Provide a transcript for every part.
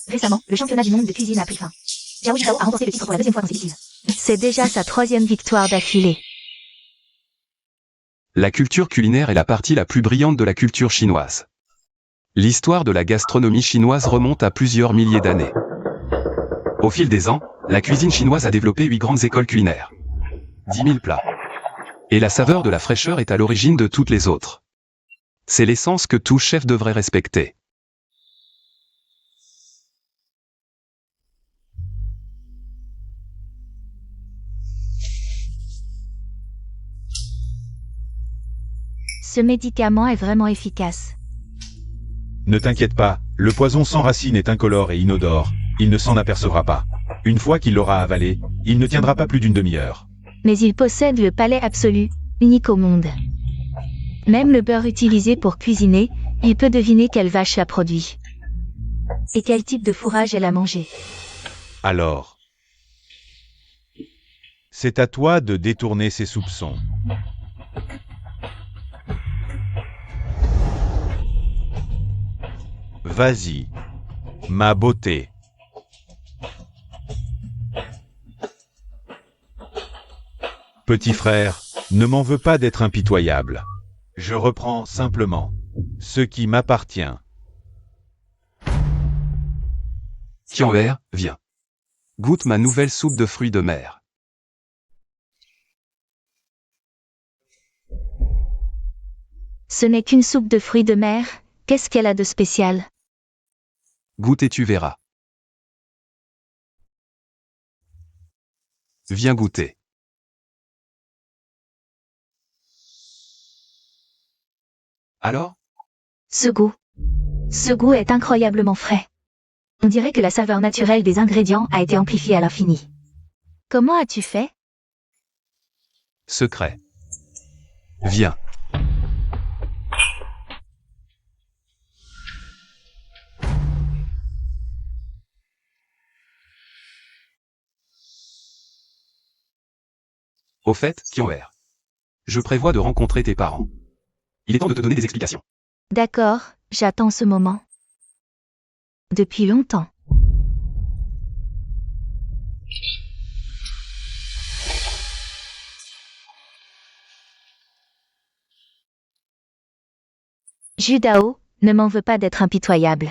Récemment, le championnat du monde de cuisine a pris fin. Zhao Yudao a remporté le titre pour la deuxième fois consécutive. C'est déjà sa 3e victoire d'affilée. La culture culinaire est la partie la plus brillante de la culture chinoise. L'histoire de la gastronomie chinoise remonte à plusieurs milliers d'années. Au fil des ans, la cuisine chinoise a développé 8 grandes écoles culinaires. 10 000 plats. Et la saveur de la fraîcheur est à l'origine de toutes les autres. C'est l'essence que tout chef devrait respecter. Ce médicament est vraiment efficace. Ne t'inquiète pas, le poison sans racine est incolore et inodore, il ne s'en apercevra pas. Une fois qu'il l'aura avalé, il ne tiendra pas plus d'une demi-heure. Mais il possède le palais absolu, unique au monde. Même le beurre utilisé pour cuisiner, il peut deviner quelle vache l'a produit. Et quel type de fourrage elle a mangé. Alors, c'est à toi de détourner ses soupçons. Vas-y, ma beauté. Petit frère, ne m'en veux pas d'être impitoyable. Je reprends simplement ce qui m'appartient. Qianwer, viens. Goûte ma nouvelle soupe de fruits de mer. Ce n'est qu'une soupe de fruits de mer, qu'est-ce qu'elle a de spécial? Goûte et tu verras. Viens goûter. Alors? Ce goût est incroyablement frais. On dirait que la saveur naturelle des ingrédients a été amplifiée à l'infini. Comment as-tu fait? Secret. Viens. Au fait, Qianwer, je prévois de rencontrer tes parents. Il est temps de te donner des explications. D'accord, j'attends ce moment. Depuis longtemps. Judao, ne m'en veux pas d'être impitoyable.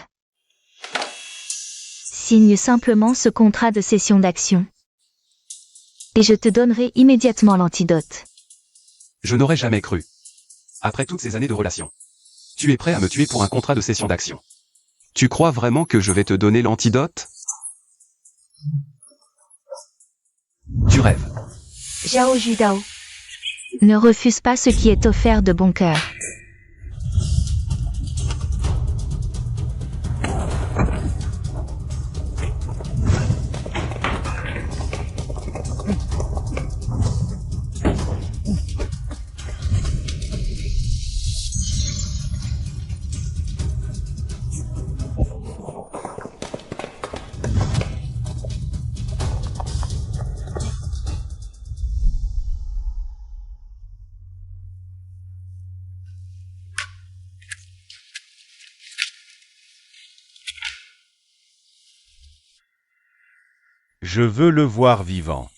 Signe simplement ce contrat de cession d'action. Et je te donnerai immédiatement l'antidote. Je n'aurais jamais cru. Après toutes ces années de relations. Tu es prêt à me tuer pour un contrat de cession d'action. Tu crois vraiment que je vais te donner l'antidote? Tu rêves. Zhao Judao. Ne refuse pas ce qui est offert de bon cœur. Je veux le voir vivant.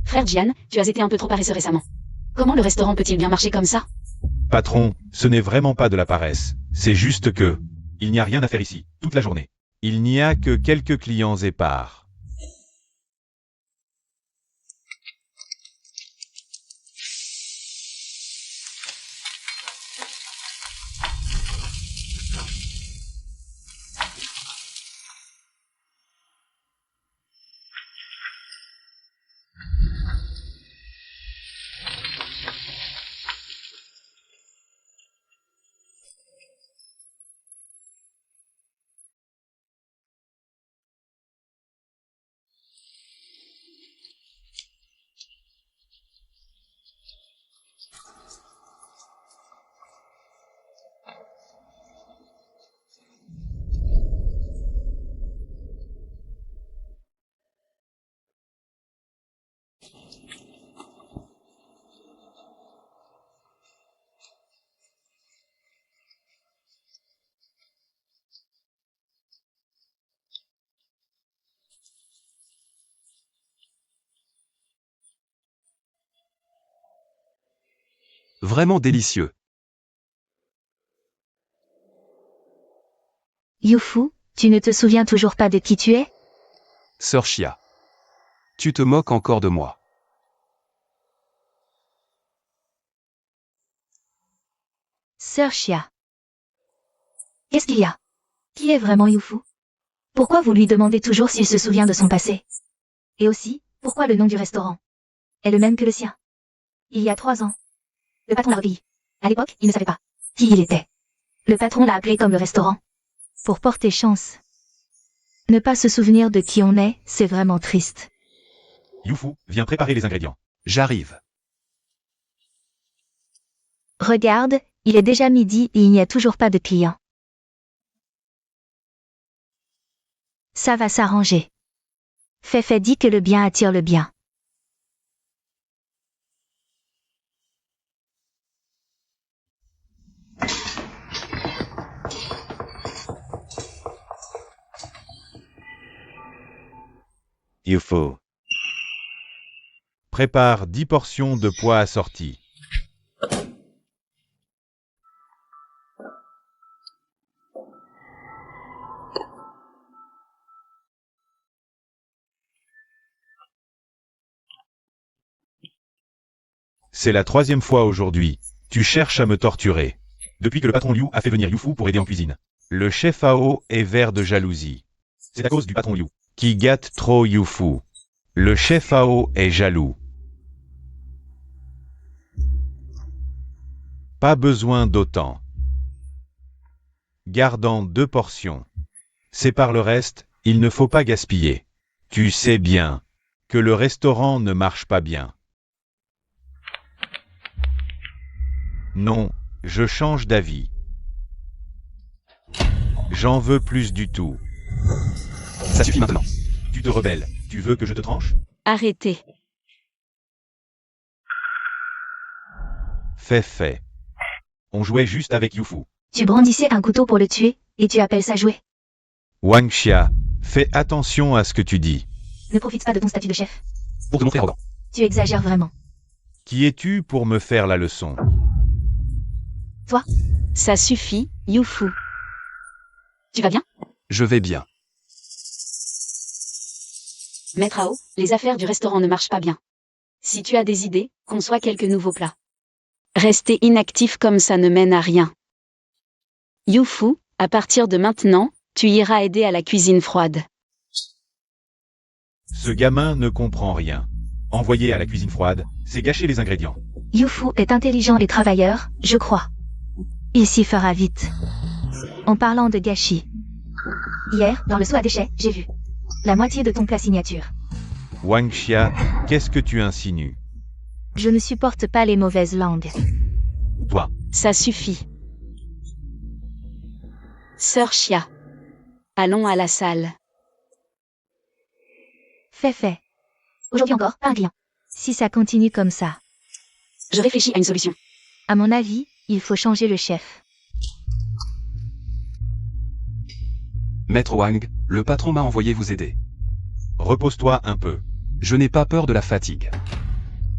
Frère Jian, tu as été un peu trop paresseux récemment. Comment le restaurant peut-il bien marcher comme ça? Patron, ce n'est vraiment pas de la paresse. C'est juste que, il n'y a rien à faire ici, toute la journée. Il n'y a que quelques clients épars. Vraiment délicieux. Youfu, tu ne te souviens toujours pas de qui tu es? Sœur Chia. Tu te moques encore de moi. Sœur Chia. Qu'est-ce qu'il y a? Qui est vraiment Youfu? Pourquoi vous lui demandez toujours s'il se souvient de son passé? Et aussi, pourquoi le nom du restaurant est le même que le sien? Il y a 3 ans, le patron l'a recueilli. À l'époque, il ne savait pas qui il était. Le patron l'a appelé comme le restaurant. Pour porter chance. Ne pas se souvenir de qui on est, c'est vraiment triste. Youfu, viens préparer les ingrédients. J'arrive. Regarde, il est déjà midi et il n'y a toujours pas de clients. Ça va s'arranger. Feifei dit que le bien attire le bien. Youfu. Prépare 10 portions de pois assortis. C'est la 3e fois aujourd'hui. Tu cherches à me torturer. Depuis que le patron Liu a fait venir Youfu pour aider en cuisine. Le chef Ao est vert de jalousie. C'est à cause du patron Liu, qui gâte trop Youfu. Le chef Ao est jaloux. Pas besoin d'autant. Gardant 2 portions. Sépare le reste, il ne faut pas gaspiller. Tu sais bien que le restaurant ne marche pas bien. Non, je change d'avis. J'en veux plus du tout. Ça suffit maintenant. Tu te rebelles. Tu veux que je te tranche? Arrêtez. Fait. On jouait juste avec Youfu. Tu brandissais un couteau pour le tuer, et tu appelles ça jouer. Wang Xia, fais attention à ce que tu dis. Ne profite pas de ton statut de chef. Pour te montrer arrogant. Tu exagères vraiment. Qui es-tu pour me faire la leçon? Ça suffit, Youfu. Tu vas bien? Je vais bien. Maître Ao, les affaires du restaurant ne marchent pas bien. Si tu as des idées, conçois quelques nouveaux plats. Rester inactif comme ça ne mène à rien. Youfu, à partir de maintenant, tu iras aider à la cuisine froide. Ce gamin ne comprend rien. Envoyer à la cuisine froide, c'est gâcher les ingrédients. Youfu est intelligent et travailleur, je crois. Il s'y fera vite. En parlant de gâchis. Hier, dans le seau à déchets, j'ai vu la moitié de ton plat signature. Wang Xia, qu'est-ce que tu insinues? Je ne supporte pas les mauvaises langues. Toi, Ça suffit. Sœur Chia. Allons à la salle. Fait. Aujourd'hui encore, pas un client. Si ça continue comme ça, Je réfléchis à une solution. à mon avis, il faut changer le chef. Maître Wang, le patron m'a envoyé vous aider. repose-toi un peu. Je n'ai pas peur de la fatigue.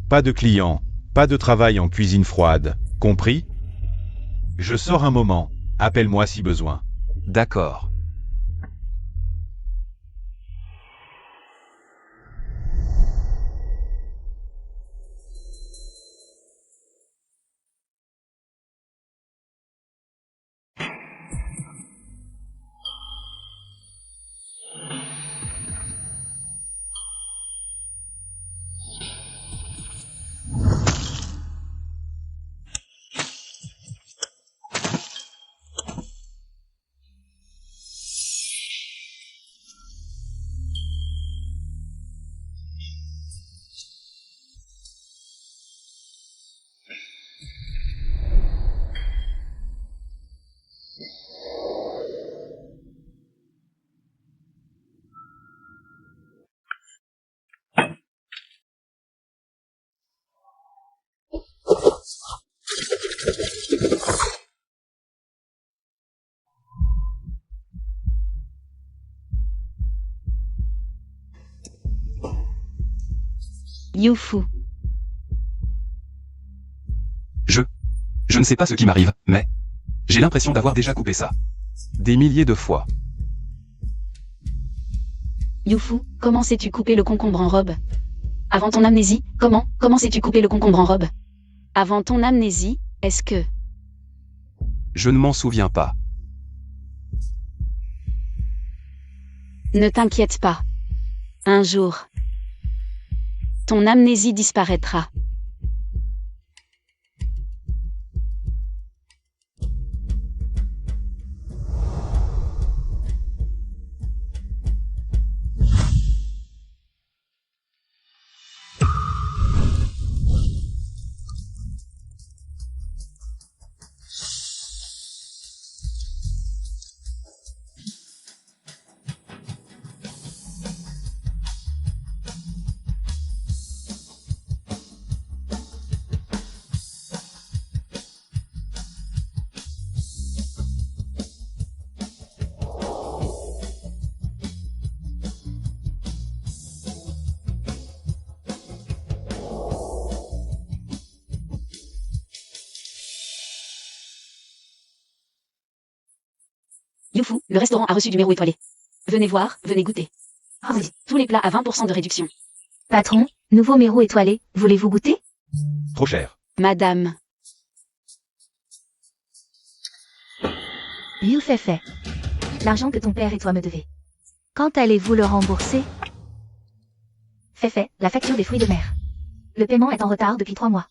Pas de clients, pas de travail en cuisine froide, compris? Je sors un moment, appelle-moi si besoin. D'accord. Youfu. ne sais pas ce qui m'arrive, mais j'ai l'impression d'avoir déjà coupé ça. Des milliers de fois. Youfu, comment sais-tu couper le concombre en robe? Avant ton amnésie, comment sais-tu couper le concombre en robe? Avant ton amnésie, est-ce que... Je ne m'en souviens pas. Ne t'inquiète pas. Un jour, ton amnésie disparaîtra. Youfu, le restaurant a reçu du méro étoilé. Venez voir, venez goûter. Oh oui. Tous les plats à 20% de réduction. Patron, nouveau méro étoilé, voulez-vous goûter? Trop cher. Madame, You fait. L'argent que ton père et toi me devez. Quand allez-vous le rembourser? Fait, la facture des fruits de mer. Le paiement est en retard depuis 3 mois.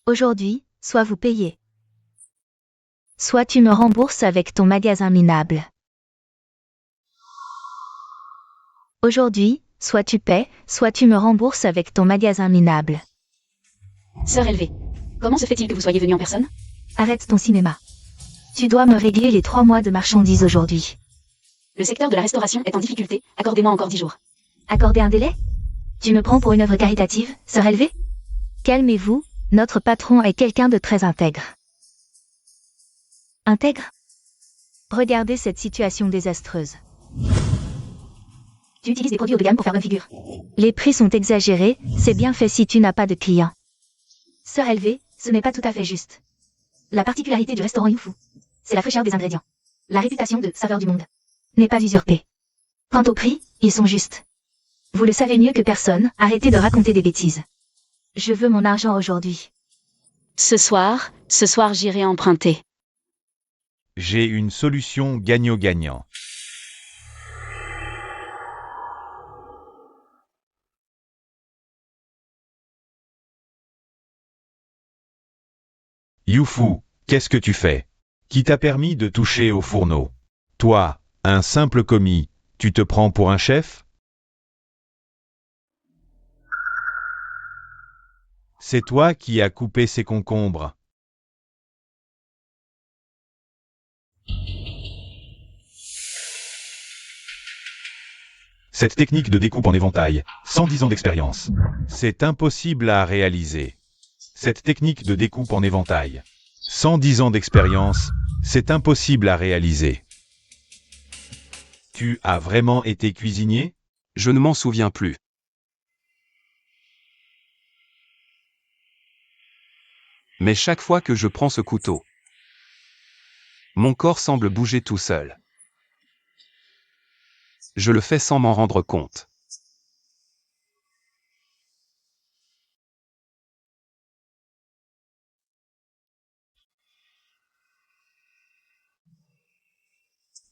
Aujourd'hui, soit vous payez. Soit tu me rembourses avec ton magasin minable. Aujourd'hui, soit tu paies, soit tu me rembourses avec ton magasin minable. sœur élevée. Comment se fait-il que vous soyez venue en personne? Arrête ton cinéma. Tu dois me régler les 3 mois de marchandises aujourd'hui. Le secteur de la restauration est en difficulté, accordez-moi encore 10 jours. Accorder un délai? Tu me prends pour une œuvre caritative, sœur élevée? Calmez-vous, notre patron est quelqu'un de très intègre. Intègre? Regardez cette situation désastreuse. Tu utilises des produits haut de gamme pour faire bonne figure. Les prix sont exagérés, c'est bien fait si tu n'as pas de clients. Sœur élevée, ce n'est pas tout à fait juste. La particularité du restaurant Youfu, c'est la fraîcheur des ingrédients. La réputation de saveur du monde n'est pas usurpée. Quant au prix, ils sont justes. Vous le savez mieux que personne, arrêtez de raconter des bêtises. Je veux mon argent aujourd'hui. Ce soir j'irai emprunter. J'ai une solution gagnant-gagnant. Youfu, qu'est-ce que tu fais? Qui t'a permis de toucher au fourneau? Toi, un simple commis, tu te prends pour un chef? C'est toi qui as coupé ces concombres. Cette technique de découpe en éventail, 110 ans d'expérience. C'est impossible à réaliser. Cette technique de découpe en éventail, 110 ans d'expérience, c'est impossible à réaliser. Tu as vraiment été cuisinier? Je ne m'en souviens plus. Mais chaque fois que je prends ce couteau, mon corps semble bouger tout seul. Je le fais sans m'en rendre compte.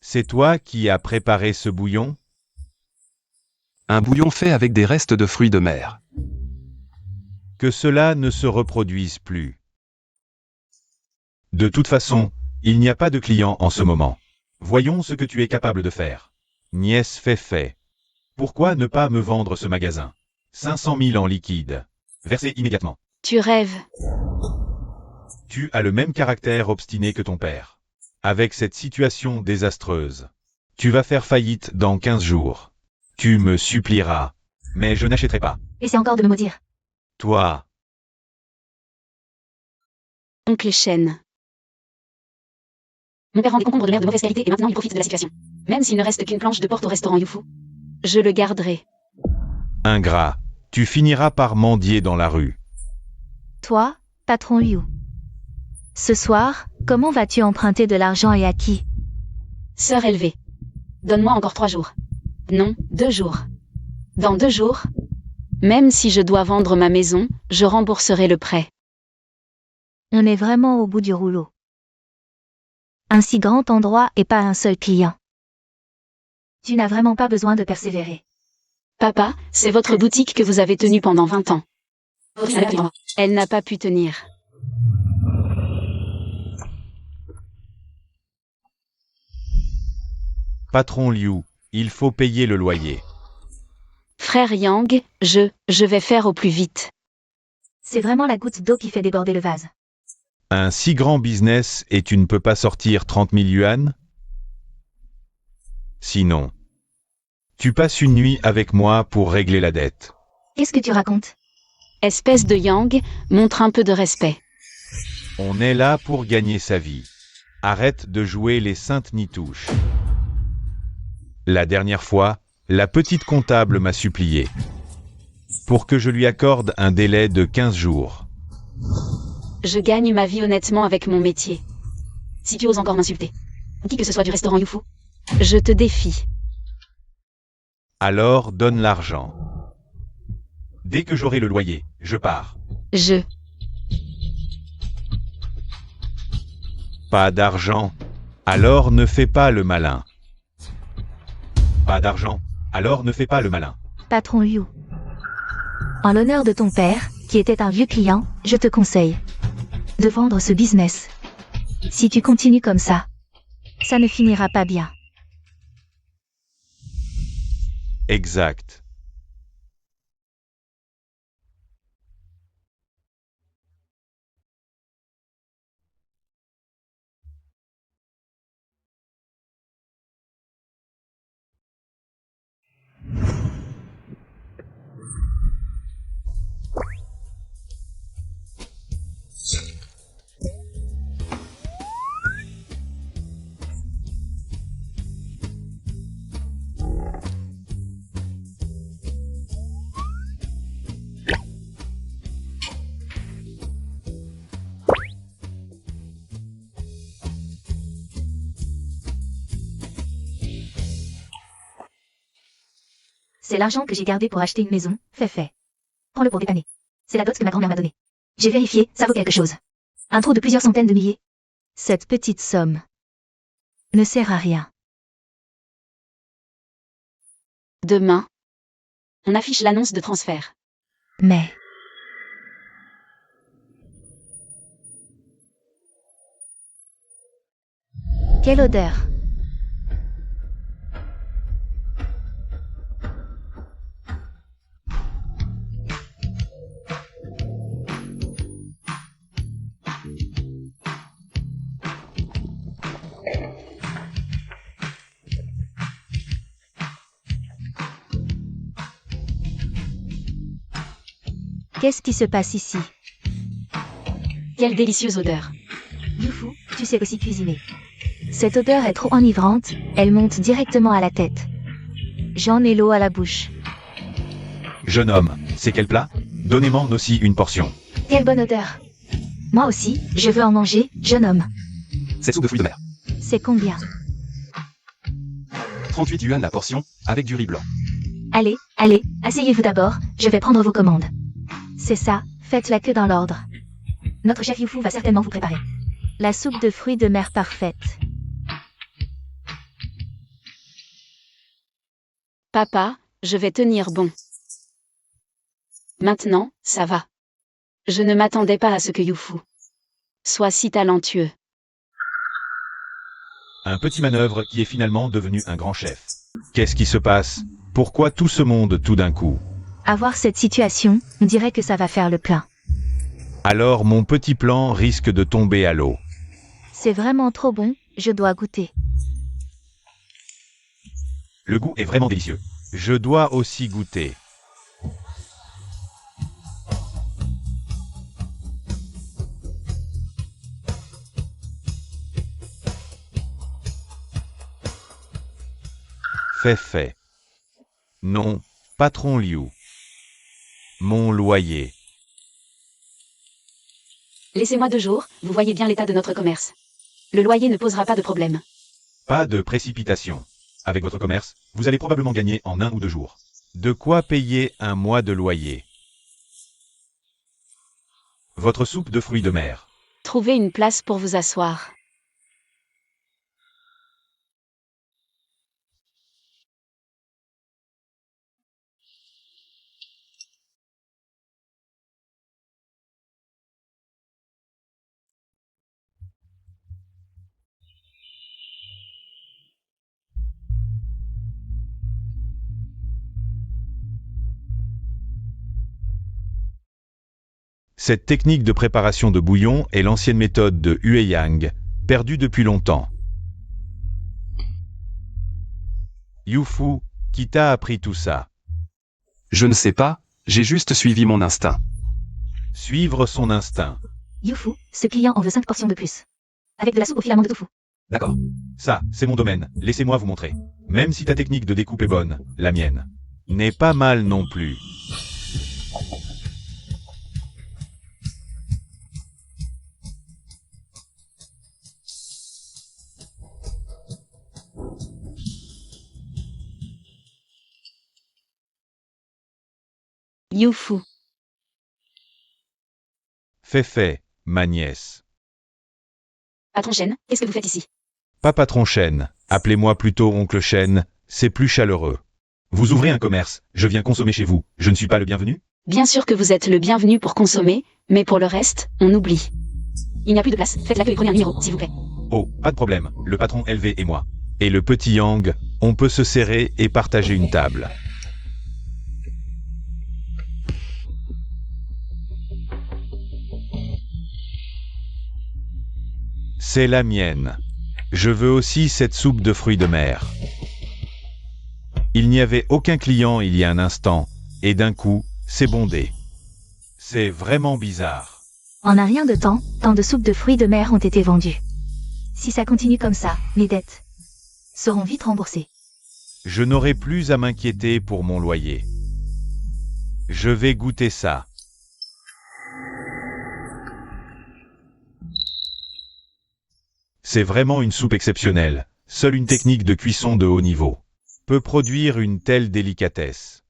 C'est toi qui as préparé ce bouillon? Un bouillon fait avec des restes de fruits de mer. Que cela ne se reproduise plus. De toute façon, il n'y a pas de clients en ce moment. Voyons ce que tu es capable de faire. Nièce fait. Pourquoi ne pas me vendre ce magasin? 500 000 en liquide. Versé immédiatement. Tu rêves. Tu as le même caractère obstiné que ton père. Avec cette situation désastreuse, tu vas faire faillite dans 15 jours. Tu me supplieras, mais je n'achèterai pas. Essaie encore de me maudire. Toi, Oncle Shen. Mon père vend des concombres de mer de mauvaise qualité et maintenant il profite de la situation. Même s'il ne reste qu'une planche de porte au restaurant Youfu. Je le garderai. ingrat, tu finiras par mendier dans la rue. Toi, patron Liu. Ce soir, comment vas-tu emprunter de l'argent et à qui? Sœur élevée. Donne-moi encore 3 jours. Non, 2 jours. Dans 2 jours, même si je dois vendre ma maison, je rembourserai le prêt. On est vraiment au bout du rouleau. Un si grand endroit et pas un seul client. Tu n'as vraiment pas besoin de persévérer. Papa, c'est votre boutique que vous avez tenue pendant 20 ans. Elle n'a pas pu tenir. Patron Liu, il faut payer le loyer. Frère Yang, je vais faire au plus vite. C'est vraiment la goutte d'eau qui fait déborder le vase. Un si grand business et tu ne peux pas sortir 30 000 yuan? Sinon, tu passes une nuit avec moi pour régler la dette. Qu'est-ce que tu racontes? Espèce de Yang, montre un peu de respect. On est là pour gagner sa vie. Arrête de jouer les saintes nitouches. La dernière fois, la petite comptable m'a supplié pour que je lui accorde un délai de 15 jours. Je gagne ma vie honnêtement avec mon métier. Si tu oses encore m'insulter, qui que ce soit du restaurant Youfu, je te défie. Alors donne l'argent. Dès que j'aurai le loyer, je pars. Pas d'argent, alors ne fais pas le malin. Pas d'argent, alors ne fais pas le malin. Patron Liu. En l'honneur de ton père, qui était un vieux client, je te conseille de vendre ce business. Si tu continues comme ça ne finira pas bien. Exact. C'est l'argent que j'ai gardé pour acheter une maison, fait. Prends-le pour dépanner. C'est la dot que ma grand-mère m'a donnée. J'ai vérifié, ça vaut quelque chose. Un trou de plusieurs centaines de milliers. Cette petite somme ne sert à rien. Demain, on affiche l'annonce de transfert. Mais quelle odeur! Qu'est-ce qui se passe ici? Quelle délicieuse odeur. Youfu, tu sais aussi cuisiner. Cette odeur est trop enivrante, elle monte directement à la tête. J'en ai l'eau à la bouche. Jeune homme, c'est quel plat? Donnez-moi aussi une portion. Quelle bonne odeur! Moi aussi, je veux en manger, jeune homme. C'est soupe de fruits de mer. C'est combien? 38 yuan la portion, avec du riz blanc. Allez, asseyez-vous d'abord, je vais prendre vos commandes. C'est ça, faites la queue dans l'ordre. Notre chef Youfu va certainement vous préparer la soupe de fruits de mer parfaite. Papa, je vais tenir bon. Maintenant, ça va. Je ne m'attendais pas à ce que Youfu soit si talentueux. Un petit manœuvre qui est finalement devenu un grand chef. Qu'est-ce qui se passe? Pourquoi tout ce monde tout d'un coup? À voir cette situation, on dirait que ça va faire le plein. Alors mon petit plan risque de tomber à l'eau. C'est vraiment trop bon, je dois goûter. Le goût est vraiment délicieux. Je dois aussi goûter. Fait. Non, patron Liu. Mon loyer. Laissez-moi 2 jours, vous voyez bien l'état de notre commerce. Le loyer ne posera pas de problème. Pas de précipitation. Avec votre commerce, vous allez probablement gagner en 1 ou 2 jours. De quoi payer un mois de loyer. Votre soupe de fruits de mer. Trouvez une place pour vous asseoir. Cette technique de préparation de bouillon est l'ancienne méthode de Hueyang, perdue depuis longtemps. Youfu, qui t'a appris tout ça? Je ne sais pas, j'ai juste suivi mon instinct. Suivre son instinct. Youfu, ce client en veut 5 portions de plus. Avec de la soupe au filament de tofu. D'accord. Ça, c'est mon domaine, laissez-moi vous montrer. Même si ta technique de découpe est bonne, la mienne n'est pas mal non plus. Youfu. Fait, ma nièce. Patron Chen, qu'est-ce que vous faites ici? Pas patron Chen, appelez-moi plutôt oncle Chen, c'est plus chaleureux. Vous ouvrez un commerce, je viens consommer chez vous, je ne suis pas le bienvenu? Bien sûr que vous êtes le bienvenu pour consommer, mais pour le reste, on oublie. Il n'y a plus de place, faites l'accueil et prenez un numéro, s'il vous plaît. Oh, pas de problème, le patron LV et moi. Et le petit Yang, on peut se serrer et partager une table. C'est la mienne. Je veux aussi cette soupe de fruits de mer. Il n'y avait aucun client il y a un instant, et d'un coup, c'est bondé. C'est vraiment bizarre. En un rien de temps, tant de soupes de fruits de mer ont été vendues. Si ça continue comme ça, mes dettes seront vite remboursées. Je n'aurai plus à m'inquiéter pour mon loyer. Je vais goûter ça. C'est vraiment une soupe exceptionnelle. Seule une technique de cuisson de haut niveau peut produire une telle délicatesse.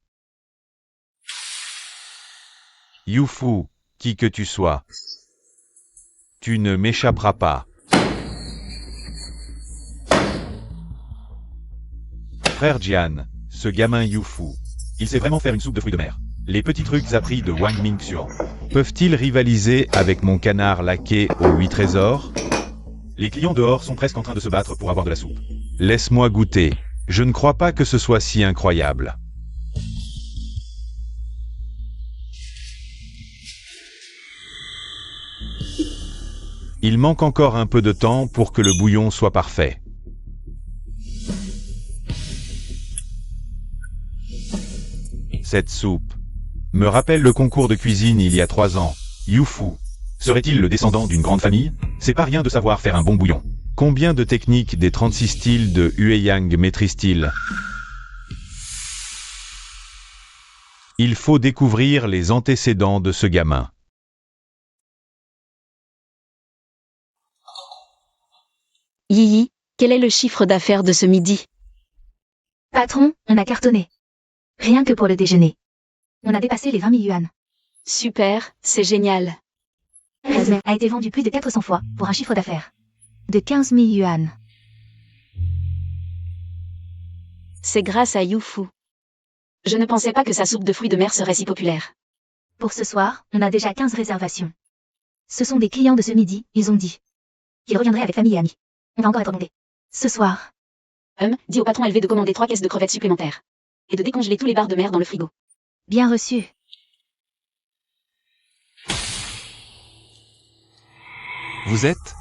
Youfu, qui que tu sois, tu ne m'échapperas pas. Frère Jian, ce gamin Youfu, il sait vraiment faire une soupe de fruits de mer. Les petits trucs appris de Wang Mingxian peuvent-ils rivaliser avec mon canard laqué aux 8 trésors? Les clients dehors sont presque en train de se battre pour avoir de la soupe. Laisse-moi goûter. Je ne crois pas que ce soit si incroyable. Il manque encore un peu de temps pour que le bouillon soit parfait. Cette soupe me rappelle le concours de cuisine il y a 3 ans. Youfu serait-il le descendant d'une grande famille? C'est pas rien de savoir faire un bon bouillon. Combien de techniques des 36 styles de Hueyang maîtrise-t-il? Il faut découvrir les antécédents de ce gamin. Yi, quel est le chiffre d'affaires de ce midi? Patron, on a cartonné. Rien que pour le déjeuner. On a dépassé les 20 000 yuan. Super, c'est génial. Razmer a été vendu plus de 400 fois, pour un chiffre d'affaires de 15 000 yuan. C'est grâce à Youfu. Je ne pensais pas que sa soupe de fruits de mer serait si populaire. Pour ce soir, on a déjà 15 réservations. Ce sont des clients de ce midi, ils ont dit qu'ils reviendraient avec famille et amis. On va encore être bondé. Ce soir. Dis au patron élevé de commander 3 caisses de crevettes supplémentaires. Et de décongeler tous les barres de mer dans le frigo. Bien reçu. Vous êtes?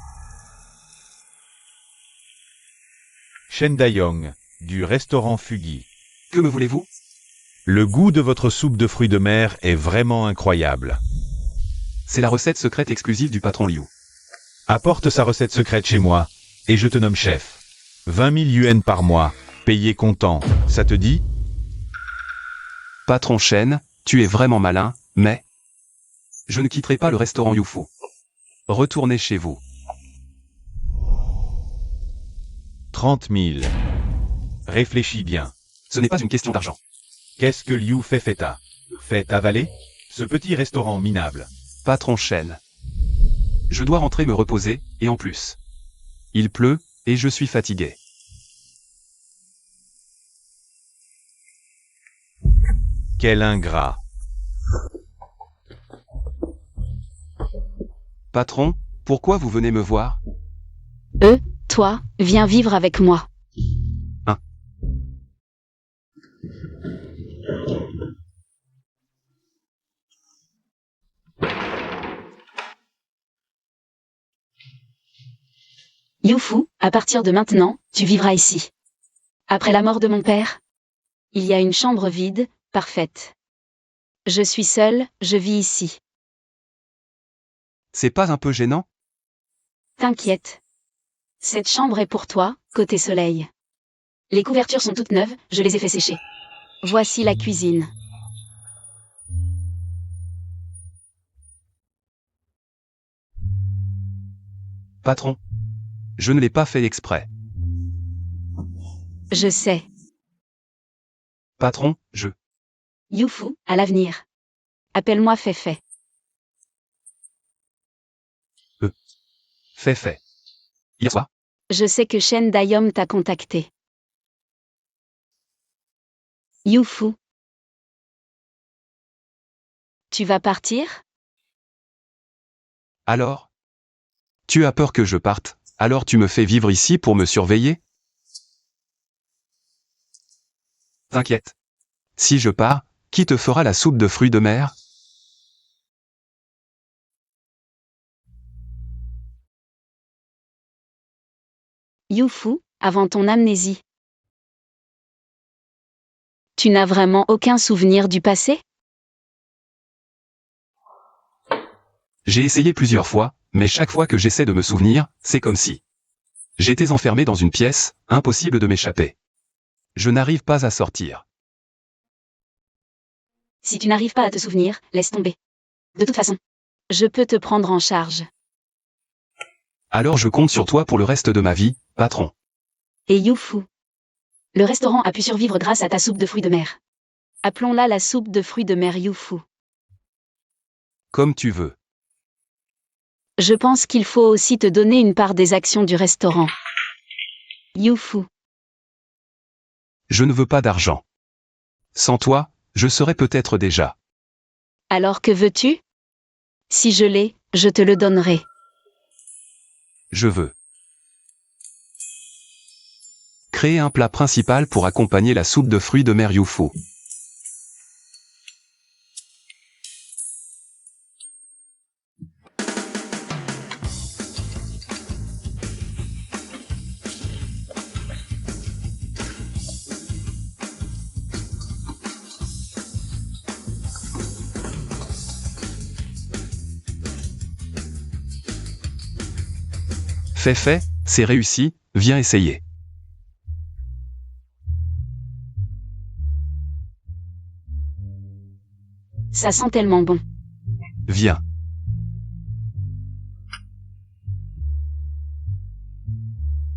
Shen Dayong, du restaurant Fugi. Que me voulez-vous? Le goût de votre soupe de fruits de mer est vraiment incroyable. C'est la recette secrète exclusive du patron Liu. Apporte sa recette secrète chez moi, et je te nomme chef. 20 000 yuan par mois, payé comptant, ça te dit? Patron Shen, tu es vraiment malin, mais... Je ne quitterai pas le restaurant Youfu. Retournez chez vous. 30 000. Réfléchis bien. Ce n'est pas une question d'argent. Qu'est-ce que Liu fait à? Fait avaler? Ce petit restaurant minable. Patron Shen. Je dois rentrer me reposer, et en plus. Il pleut, et je suis fatigué. Quel ingrat. Patron, pourquoi vous venez me voir? Toi, viens vivre avec moi. Youfu, à partir de maintenant, tu vivras ici. Après la mort de mon père, il y a une chambre vide, parfaite. Je suis seule, je vis ici. C'est pas un peu gênant? T'inquiète. Cette chambre est pour toi, côté soleil. Les couvertures sont toutes neuves, je les ai fait sécher. Voici la cuisine. Patron. Je ne l'ai pas fait exprès. Je sais. Patron, Youfu, à l'avenir. Appelle-moi Feifei. Feifei. Hier soir? Je sais que Shen Dayom t'a contacté. Youfu. Tu vas partir? Alors? Tu as peur que je parte, alors tu me fais vivre ici pour me surveiller? T'inquiète. Si je pars, qui te fera la soupe de fruits de mer? Youfu, avant ton amnésie. Tu n'as vraiment aucun souvenir du passé? J'ai essayé plusieurs fois, mais chaque fois que j'essaie de me souvenir, c'est comme si j'étais enfermé dans une pièce, impossible de m'échapper. Je n'arrive pas à sortir. Si tu n'arrives pas à te souvenir, laisse tomber. De toute façon, je peux te prendre en charge. Alors je compte sur toi pour le reste de ma vie, patron. Et Youfu. Le restaurant a pu survivre grâce à ta soupe de fruits de mer. Appelons-la la soupe de fruits de mer Youfu. Comme tu veux. Je pense qu'il faut aussi te donner une part des actions du restaurant. Youfu. Je ne veux pas d'argent. Sans toi, je serais peut-être déjà. Alors que veux-tu? Si je l'ai, je te le donnerai. Je veux créer un plat principal pour accompagner la soupe de fruits de mer Youfu. Fait, c'est réussi, viens essayer. Ça sent tellement bon. Viens.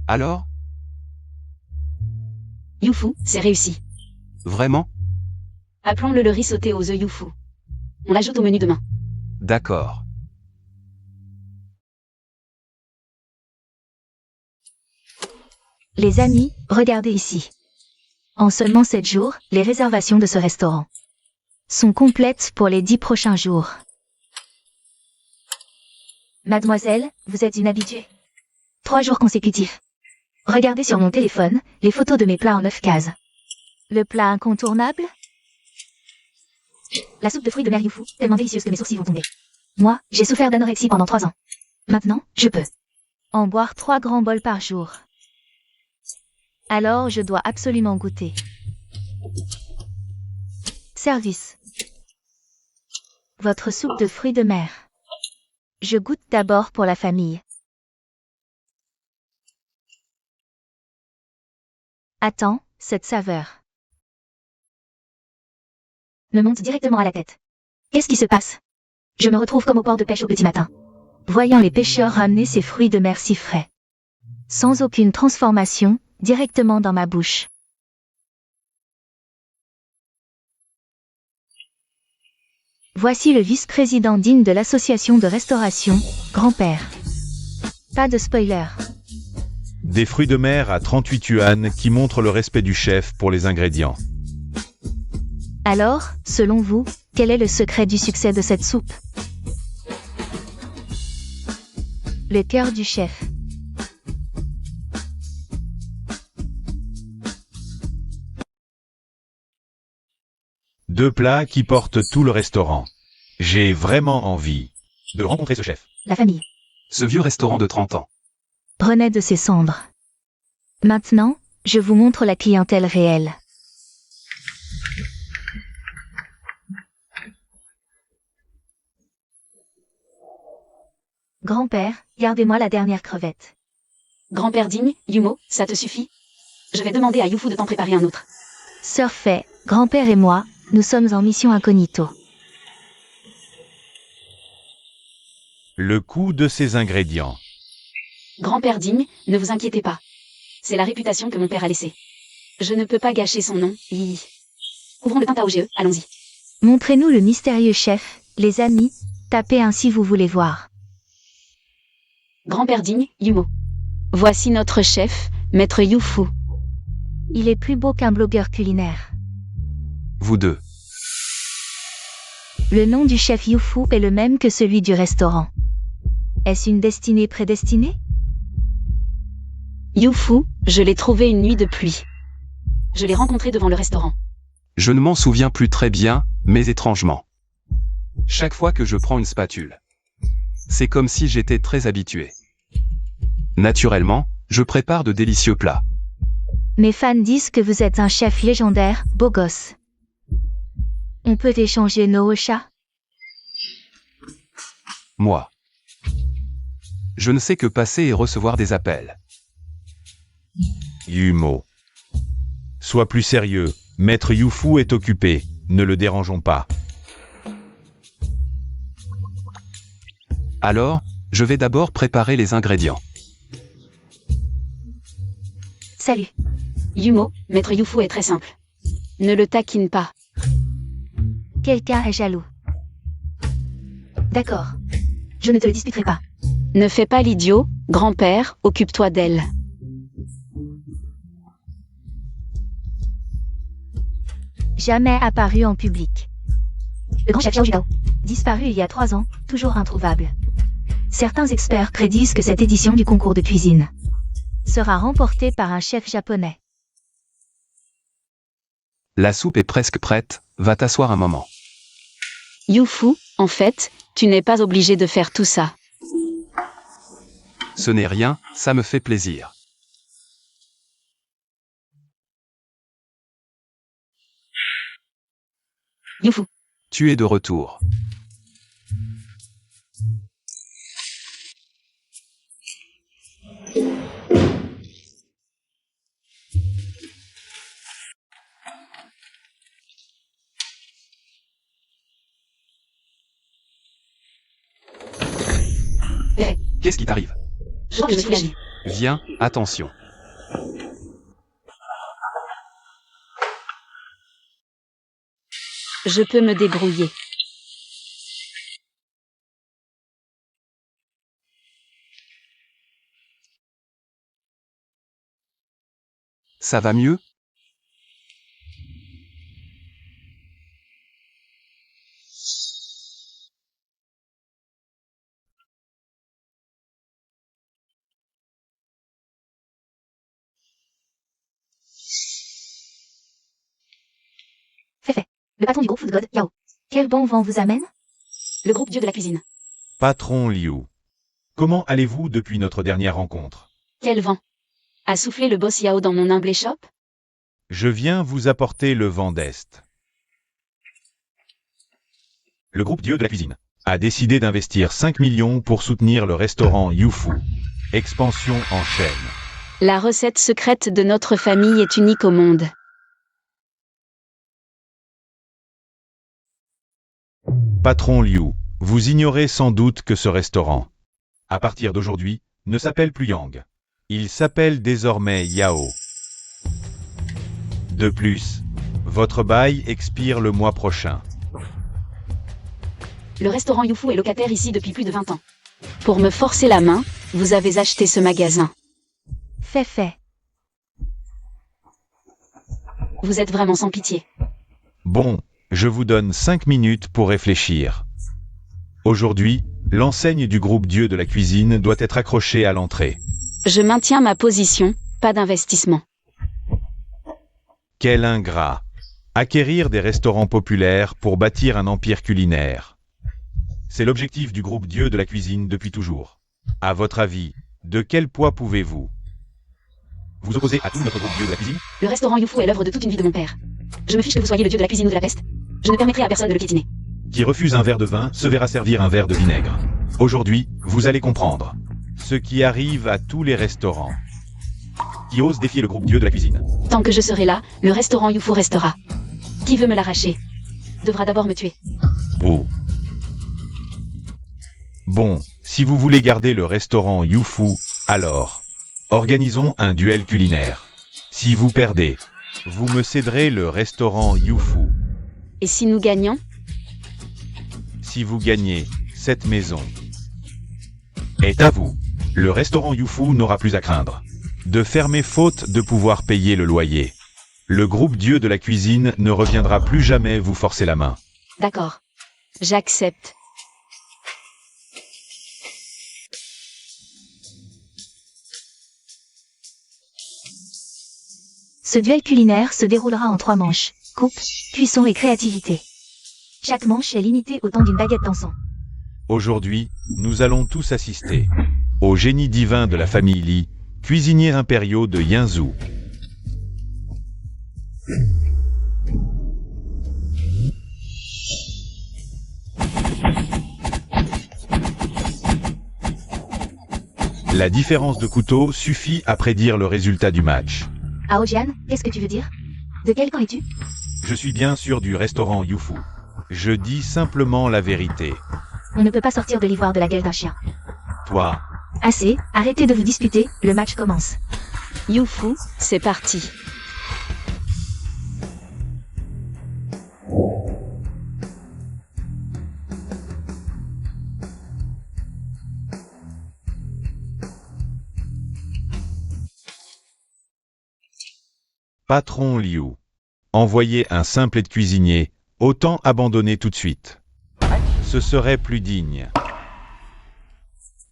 Alors? Youfu, c'est réussi. Vraiment? Appelons-le le riz sauté aux œufs Youfu. On l'ajoute au menu demain. D'accord. Les amis, regardez ici. En seulement 7 jours, les réservations de ce restaurant sont complètes pour les 10 prochains jours. Mademoiselle, vous êtes une habituée. 3 jours consécutifs. Regardez sur mon téléphone, les photos de mes plats en 9 cases. Le plat incontournable? La soupe de fruits de mer Youfu, tellement délicieuse que mes sourcils vont tomber. Moi, j'ai souffert d'anorexie pendant 3 ans. Maintenant, je peux en boire 3 grands bols par jour. Alors je dois absolument goûter. Service. Votre soupe de fruits de mer. Je goûte d'abord pour la famille. Attends, cette saveur me monte directement à la tête. Qu'est-ce qui se passe? Je me retrouve comme au port de pêche au petit matin. voyant les pêcheurs ramener ces fruits de mer si frais. Sans aucune transformation, directement dans ma bouche. Voici le vice-président digne de l'association de restauration, grand-père. Pas de spoiler. Des fruits de mer à 38 yuan qui montrent le respect du chef pour les ingrédients. Alors, selon vous, quel est le secret du succès de cette soupe? Le cœur du chef. Deux plats qui portent tout le restaurant. J'ai vraiment envie de rencontrer ce chef. La famille. Ce vieux restaurant de 30 ans. Renaît de ses cendres. Maintenant, je vous montre la clientèle réelle. Grand-père, gardez-moi la dernière crevette. Grand-père digne, Yumo, ça te suffit? Je vais demander à Yufu de t'en préparer un autre. Sœur Fei, grand-père et moi, nous sommes en mission incognito. Le coût de ces ingrédients. Grand-père digne, ne vous inquiétez pas. C'est la réputation que mon père a laissée. Je ne peux pas gâcher son nom, Ouvrons le Tintao GE, allons-y. Montrez-nous le mystérieux chef, les amis, tapez un si vous voulez voir. Grand-père digne, Yumo. Voici notre chef, maître Yufu. Il est plus beau qu'un blogueur culinaire. Vous deux. Le nom du chef Yufu est le même que celui du restaurant. Est-ce une destinée prédestinée? Yufu, je l'ai trouvé une nuit de pluie. Je l'ai rencontré devant le restaurant. Je ne m'en souviens plus très bien, mais étrangement. Chaque fois que je prends une spatule, c'est comme si j'étais très habitué. Naturellement, je prépare de délicieux plats. Mes fans disent que vous êtes un chef légendaire, beau gosse. On peut échanger nos chats? Moi. Je ne sais que passer et recevoir des appels. Yumo. Sois plus sérieux. Maître Yufu est occupé. Ne le dérangeons pas. Alors, je vais d'abord préparer les ingrédients. Salut. Yumo, maître Yufu est très simple. Ne le taquine pas. Quelqu'un est jaloux. D'accord. Je ne te le disputerai pas. Ne fais pas l'idiot, grand-père, occupe-toi d'elle. Jamais apparu en public. Le grand chef Xiao Judao. Disparu il y a 3 ans, toujours introuvable. Certains experts prédisent que cette édition du concours de cuisine sera remportée par un chef japonais. La soupe est presque prête, va t'asseoir un moment. Yufu, en fait, tu n'es pas obligé de faire tout ça. Ce n'est rien, ça me fait plaisir. Yufu. Tu es de retour. Qu'est-ce qui t'arrive? Je crois que je me suis gagné. Viens, attention. Je peux me débrouiller. Ça va mieux? Fait. Le patron du groupe Food God, Yao. Quel bon vent vous amène? Le groupe Dieu de la cuisine. Patron Liu. Comment allez-vous depuis notre dernière rencontre? Quel vent? A soufflé le boss Yao dans mon humble échoppe? Je viens vous apporter le vent d'Est. Le groupe Dieu de la cuisine a décidé d'investir 5 millions pour soutenir le restaurant Yufu. Expansion en chaîne. La recette secrète de notre famille est unique au monde. Patron Liu, vous ignorez sans doute que ce restaurant à partir d'aujourd'hui, ne s'appelle plus Yang. Il s'appelle désormais Yao. De plus, votre bail expire le mois prochain. Le restaurant Youfu est locataire ici depuis plus de 20 ans. Pour me forcer la main, vous avez acheté ce magasin. Fait. Vous êtes vraiment sans pitié. Bon, je vous donne 5 minutes pour réfléchir. Aujourd'hui, l'enseigne du groupe Dieu de la cuisine doit être accrochée à l'entrée. Je maintiens ma position, pas d'investissement. Quel ingrat! Acquérir des restaurants populaires pour bâtir un empire culinaire. C'est l'objectif du groupe Dieu de la cuisine depuis toujours. À votre avis, de quel poids pouvez-vous vous opposer à tout notre groupe Dieu de la cuisine? Le restaurant Youfu est l'œuvre de toute une vie de mon père. Je me fiche que vous soyez le dieu de la cuisine ou de la peste. Je ne permettrai à personne de le piétiner. Qui refuse un verre de vin se verra servir un verre de vinaigre. Aujourd'hui, vous allez comprendre. Ce qui arrive à tous les restaurants. Qui ose défier le groupe Dieu de la cuisine. Tant que je serai là, le restaurant Youfu restera. Qui veut me l'arracher devra d'abord me tuer. Oh. Bon, si vous voulez garder le restaurant Youfu, alors, organisons un duel culinaire. Si vous perdez, vous me céderez le restaurant Youfu. Et si nous gagnons? Si vous gagnez, cette maison est à vous. Le restaurant Youfu n'aura plus à craindre de fermer faute de pouvoir payer le loyer. Le groupe Dieu de la cuisine ne reviendra plus jamais vous forcer la main. D'accord. J'accepte. Ce duel culinaire se déroulera en 3 manches. Coupe, cuisson et créativité. Chaque manche est limitée au temps d'une baguette d'encens. Aujourd'hui, nous allons tous assister au génie divin de la famille Li, cuisiniers impériaux de Yinzhou. La différence de couteau suffit à prédire le résultat du match. Aojian, qu'est-ce que tu veux dire? De quel camp es-tu? Je suis bien sûr du restaurant Youfu. Je dis simplement la vérité. On ne peut pas sortir de l'ivoire de la gueule d'un chien. Toi, Assez, arrêtez de vous disputer, le match commence. Youfu, c'est parti. patron Liu. Envoyer un simple aide-cuisinier, autant abandonner tout de suite. Ce serait plus digne.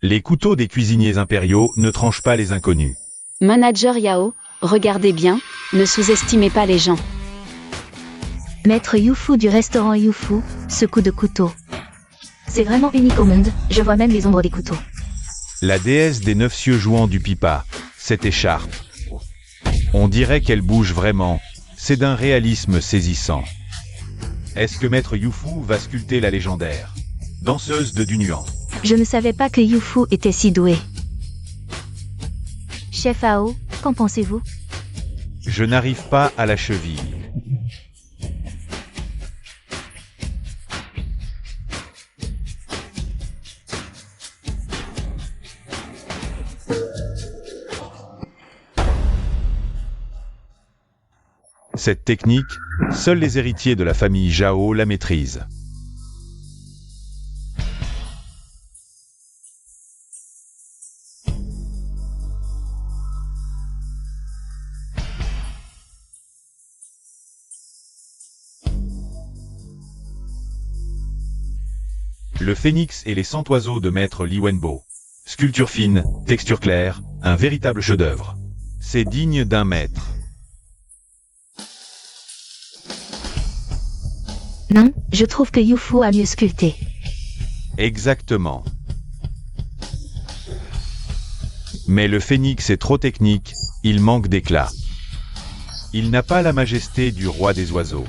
Les couteaux des cuisiniers impériaux ne tranchent pas les inconnus. Manager Yao, regardez bien, ne sous-estimez pas les gens. Maître Youfu du restaurant Youfu, ce coup de couteau. C'est vraiment unique au monde, je vois même les ombres des couteaux. La déesse des 9 cieux jouant du pipa, cette écharpe. On dirait qu'elle bouge vraiment, c'est d'un réalisme saisissant. Est-ce que Maître Youfu va sculpter la légendaire danseuse de Dunuan? Je ne savais pas que Youfu était si doué. Chef Ao, qu'en pensez-vous? Je n'arrive pas à la cheville. Cette technique, seuls les héritiers de la famille Zhao la maîtrisent. Le phénix et les 100 oiseaux de maître Li Wenbo. Sculpture fine, texture claire, un véritable chef-d'œuvre. C'est digne d'un maître. Non, je trouve que Youfu a mieux sculpté. Exactement. Mais le phénix est trop technique, il manque d'éclat. Il n'a pas la majesté du roi des oiseaux.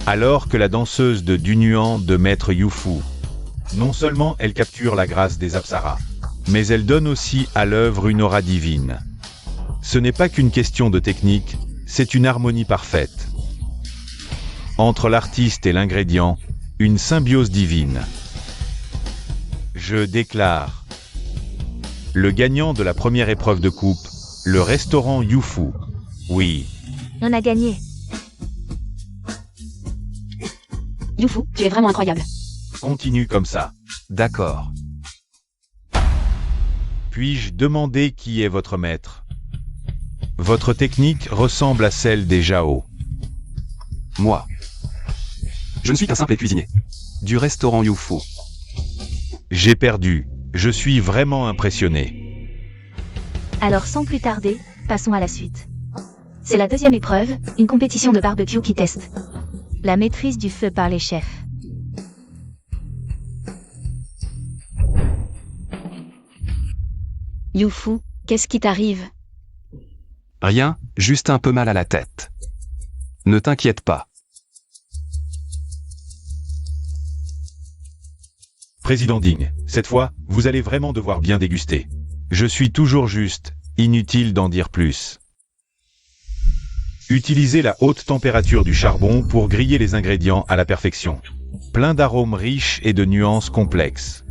Alors que la danseuse de Dunuan de maître Youfu, non seulement elle capture la grâce des apsaras, mais elle donne aussi à l'œuvre une aura divine. Ce n'est pas qu'une question de technique, c'est une harmonie parfaite. Entre l'artiste et l'ingrédient, une symbiose divine. Je déclare Le gagnant de la première épreuve de coupe, le restaurant Youfu. Oui, On a gagné. Youfu, tu es vraiment incroyable. continue comme ça. D'accord. Puis-je demander qui est votre maître? Votre technique ressemble à celle des Jao. Moi. Je ne suis qu'un simple cuisinier. Du restaurant Youfu. J'ai perdu. Je suis vraiment impressionné. Alors sans plus tarder, passons à la suite. C'est la deuxième épreuve, une compétition de barbecue qui teste la maîtrise du feu par les chefs. Youfu, qu'est-ce qui t'arrive? Rien, juste un peu mal à la tête. Ne t'inquiète pas. Président Ding, cette fois, vous allez vraiment devoir bien déguster. Je suis toujours juste, inutile d'en dire plus. Utilisez la haute température du charbon pour griller les ingrédients à la perfection. Plein d'arômes riches et de nuances complexes.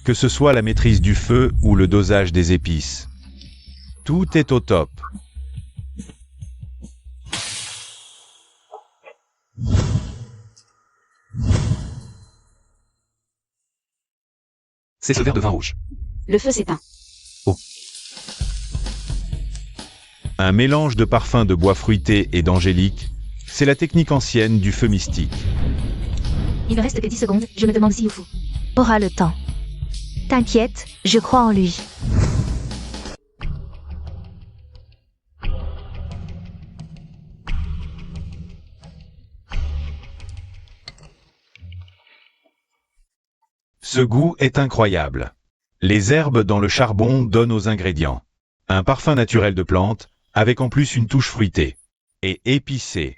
Que ce soit la maîtrise du feu ou le dosage des épices. Tout est au top. C'est ce verre de vin rouge. Le feu s'éteint. Un mélange de parfums de bois fruité et d'angélique, c'est la technique ancienne du feu mystique. Il ne reste que 10 secondes, je me demande si Youfu aura le temps. T'inquiète, je crois en lui. Ce goût est incroyable. Les herbes dans le charbon donnent aux ingrédients un parfum naturel de plante, avec en plus une touche fruitée et épicée.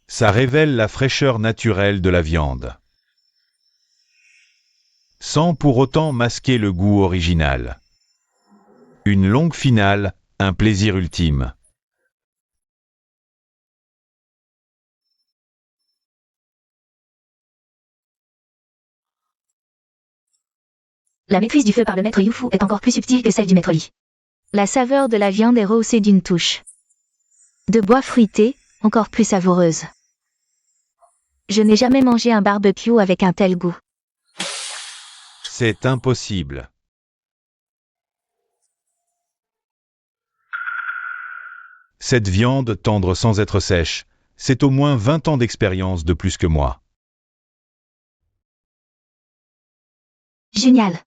Ça révèle la fraîcheur naturelle de la viande, sans pour autant masquer le goût original. Une longue finale, un plaisir ultime. La maîtrise du feu par le maître Youfu est encore plus subtile que celle du maître Li. La saveur de la viande est rehaussée d'une touche de bois fruité, encore plus savoureuse. Je n'ai jamais mangé un barbecue avec un tel goût. C'est impossible. Cette viande tendre sans être sèche, c'est au moins 20 ans d'expérience de plus que moi. Génial.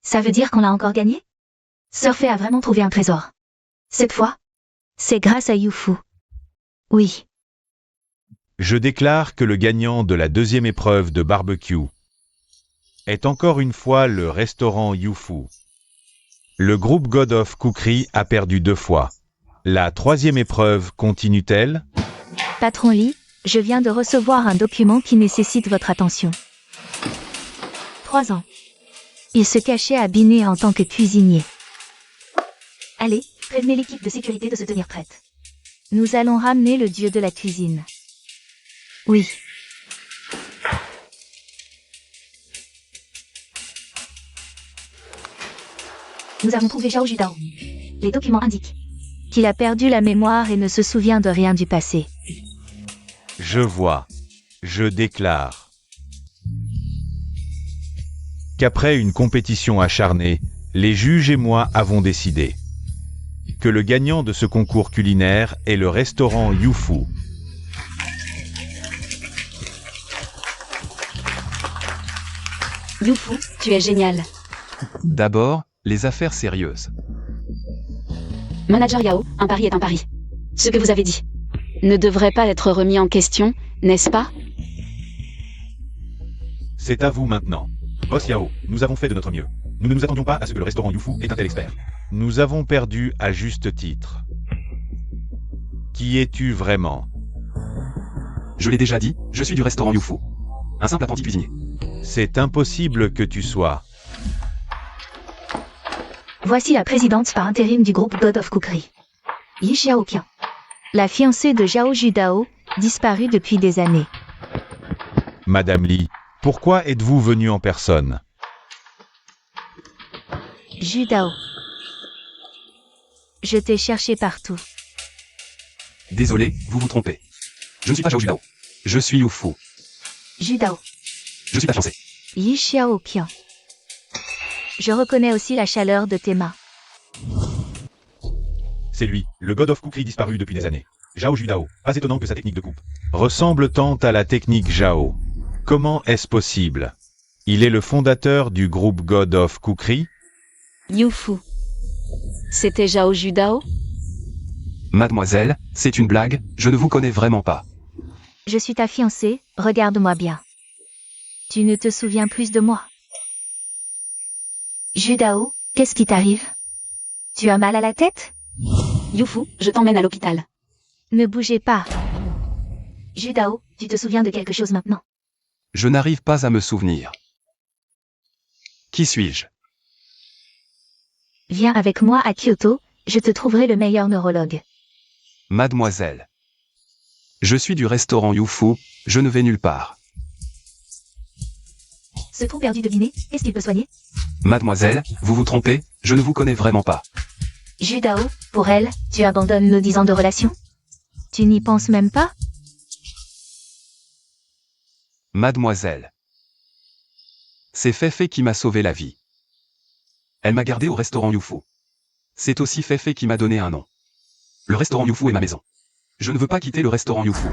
Ça veut dire qu'on a encore gagné? Surfer a vraiment trouvé un trésor. Cette fois, c'est grâce à Youfu. Oui. Je déclare que le gagnant de la deuxième épreuve de barbecue est encore une fois le restaurant Youfu. Le groupe God of Cookery a perdu 2 fois. La troisième épreuve continue-t-elle? Patron Lee, je viens de recevoir un document qui nécessite votre attention. 3 ans. Il se cachait à Binet en tant que cuisinier. Allez, prévenez l'équipe de sécurité de se tenir prête. Nous allons ramener le dieu de la cuisine. Oui. Nous avons trouvé Zhao Judao. Les documents indiquent qu'il a perdu la mémoire et ne se souvient de rien du passé. Je vois. Je déclare qu'après une compétition acharnée, les juges et moi avons décidé que le gagnant de ce concours culinaire est le restaurant Youfu. Youfu, tu es génial. D'abord, les affaires sérieuses. Manager Yao, un pari est un pari. Ce que vous avez dit ne devrait pas être remis en question, n'est-ce pas? C'est à vous maintenant. Boss Yao, nous avons fait de notre mieux. Nous ne nous attendions pas à ce que le restaurant Youfu ait un tel expert. Nous avons perdu à juste titre. Qui es-tu vraiment? Je l'ai déjà dit, je suis du restaurant Youfu. Un simple apprenti cuisinier. C'est impossible que tu sois. Voici la présidente par intérim du groupe God of Cookery. Yi Xiaoqian. La fiancée de Zhao Judao, disparue depuis des années. Madame Li, pourquoi êtes-vous venue en personne? Judao. Je t'ai cherché partout. Désolé, vous vous trompez. Je ne suis pas Zhao Judao. Je suis Yufu. Judao. Je suis pas fiancé. Yi Xiao Qian. Je reconnais aussi la chaleur de tes mains. C'est lui, le God of Cookery disparu depuis des années. Zhao Judao. Pas étonnant que sa technique de coupe ressemble tant à la technique Zhao. Comment est-ce possible? Il est le fondateur du groupe God of Cookery? Yufu. C'était Zhao Judao? Mademoiselle, c'est une blague, je ne vous connais vraiment pas. Je suis ta fiancée, regarde-moi bien. Tu ne te souviens plus de moi. Judao, qu'est-ce qui t'arrive? Tu as mal à la tête? Yufu, je t'emmène à l'hôpital. Ne bougez pas. Judao, tu te souviens de quelque chose maintenant? Je n'arrive pas à me souvenir. Qui suis-je? Viens avec moi à Kyoto, je te trouverai le meilleur neurologue. Mademoiselle. Je suis du restaurant Yufu, je ne vais nulle part. Ce trou perdu de dîner, est-ce qu'il peut soigner? Mademoiselle, vous vous trompez, je ne vous connais vraiment pas. Judao, pour elle, tu abandonnes nos 10 ans de relation? Tu n'y penses même pas? Mademoiselle. C'est Feifei qui m'a sauvé la vie. Elle m'a gardé au restaurant Yufu. C'est aussi Feifei qui m'a donné un nom. Le restaurant Yufu est ma maison. Je ne veux pas quitter le restaurant Yufu.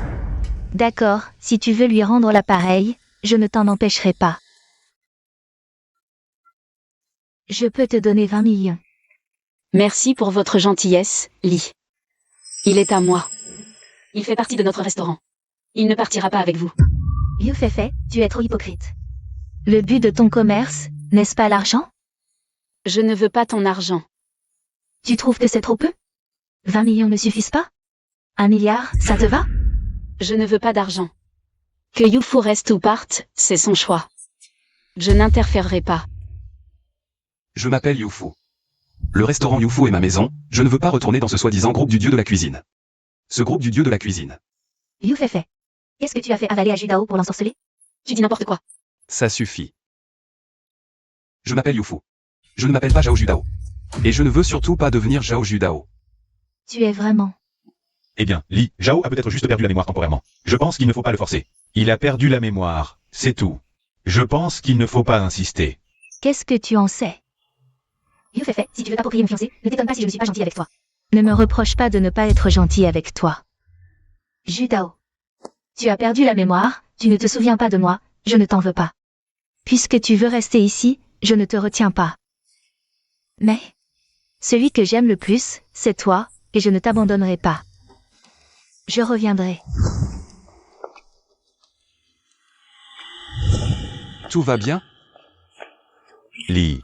D'accord, si tu veux lui rendre l'appareil, je ne t'en empêcherai pas. Je peux te donner 20 millions. Merci pour votre gentillesse, Li. Il est à moi. Il fait partie de notre restaurant. Il ne partira pas avec vous. Liu Feifei, tu es trop hypocrite. Le but de ton commerce, n'est-ce pas l'argent? Je ne veux pas ton argent. Tu trouves que c'est trop peu? 20 millions ne suffisent pas? 1 milliard, ça te va? Je ne veux pas d'argent. Que Yufu reste ou parte, c'est son choix. Je n'interférerai pas. Je m'appelle Yufu. Le restaurant Yufu est ma maison, je ne veux pas retourner dans ce soi-disant groupe du dieu de la cuisine. Ce groupe du dieu de la cuisine. Liu Feifei. Qu'est-ce que tu as fait avaler à Judao pour l'ensorceler? Tu dis n'importe quoi. Ça suffit. Je m'appelle Yufu. Je ne m'appelle pas Zhao Judao. Et je ne veux surtout pas devenir Zhao Judao. Tu es vraiment... Eh bien, Li, Zhao a peut-être juste perdu la mémoire temporairement. Je pense qu'il ne faut pas le forcer. Il a perdu la mémoire, c'est tout. Je pense qu'il ne faut pas insister. Qu'est-ce que tu en sais? Liu Feifei, si tu veux t'approprier mon fiancé, ne t'étonne pas si je ne suis pas gentil avec toi. Ne me reproche pas de ne pas être gentil avec toi. Judao. Tu as perdu la mémoire, tu ne te souviens pas de moi, je ne t'en veux pas. Puisque tu veux rester ici, je ne te retiens pas. Mais, celui que j'aime le plus, c'est toi, et je ne t'abandonnerai pas. Je reviendrai. Tout va bien? Li.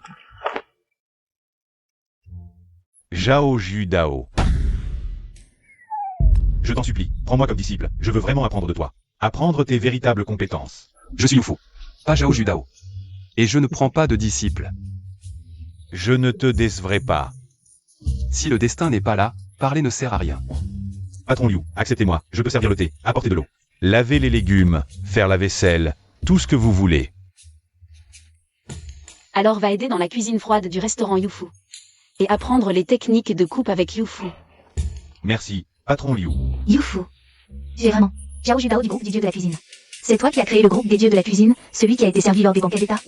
Zhao Judao. Je t'en supplie, prends-moi comme disciple, je veux vraiment apprendre de toi. Apprendre tes véritables compétences. Je suis Yufu. Pas Zhao Judao. Et je ne prends pas de disciples. Je ne te décevrai pas. Si le destin n'est pas là, parler ne sert à rien. Patron Liu, acceptez-moi, je peux servir le thé, apporter de l'eau. Laver les légumes, faire la vaisselle, tout ce que vous voulez. Alors va aider dans la cuisine froide du restaurant Yufu. Et apprendre les techniques de coupe avec Yufu. Merci, patron Liu. Yufu. Tu es vraiment Zhao Judao du groupe des dieux de la cuisine. C'est toi qui as créé le groupe des dieux de la cuisine, celui qui a été servi lors des banquets d'État.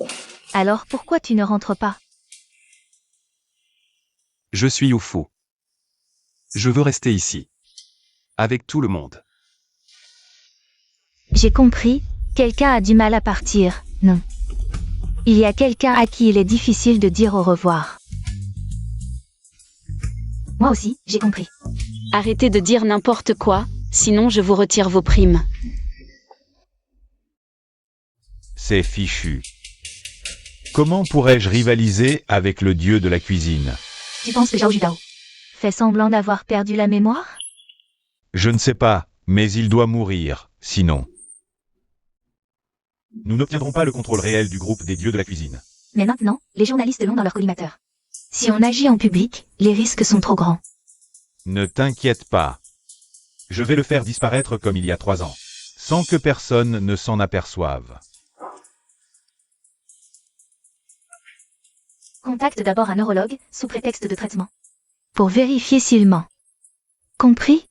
Alors pourquoi tu ne rentres pas? Je suis Yufu. Je veux rester ici. Avec tout le monde. J'ai compris, quelqu'un a du mal à partir, non. Il y a quelqu'un à qui il est difficile de dire au revoir. Moi aussi, j'ai compris. Arrêtez de dire n'importe quoi, sinon je vous retire vos primes. C'est fichu. Comment pourrais-je rivaliser avec le dieu de la cuisine? Tu penses que Zhao Judao fait semblant d'avoir perdu la mémoire? Je ne sais pas, mais il doit mourir, sinon. Nous n'obtiendrons pas le contrôle réel du groupe des dieux de la cuisine. Mais maintenant, les journalistes l'ont dans leur collimateur. Si on agit en public, les risques sont trop grands. Ne t'inquiète pas. Je vais le faire disparaître comme il y a 3 ans, sans que personne ne s'en aperçoive. Contacte d'abord un neurologue, sous prétexte de traitement. Pour vérifier s'il ment. Compris?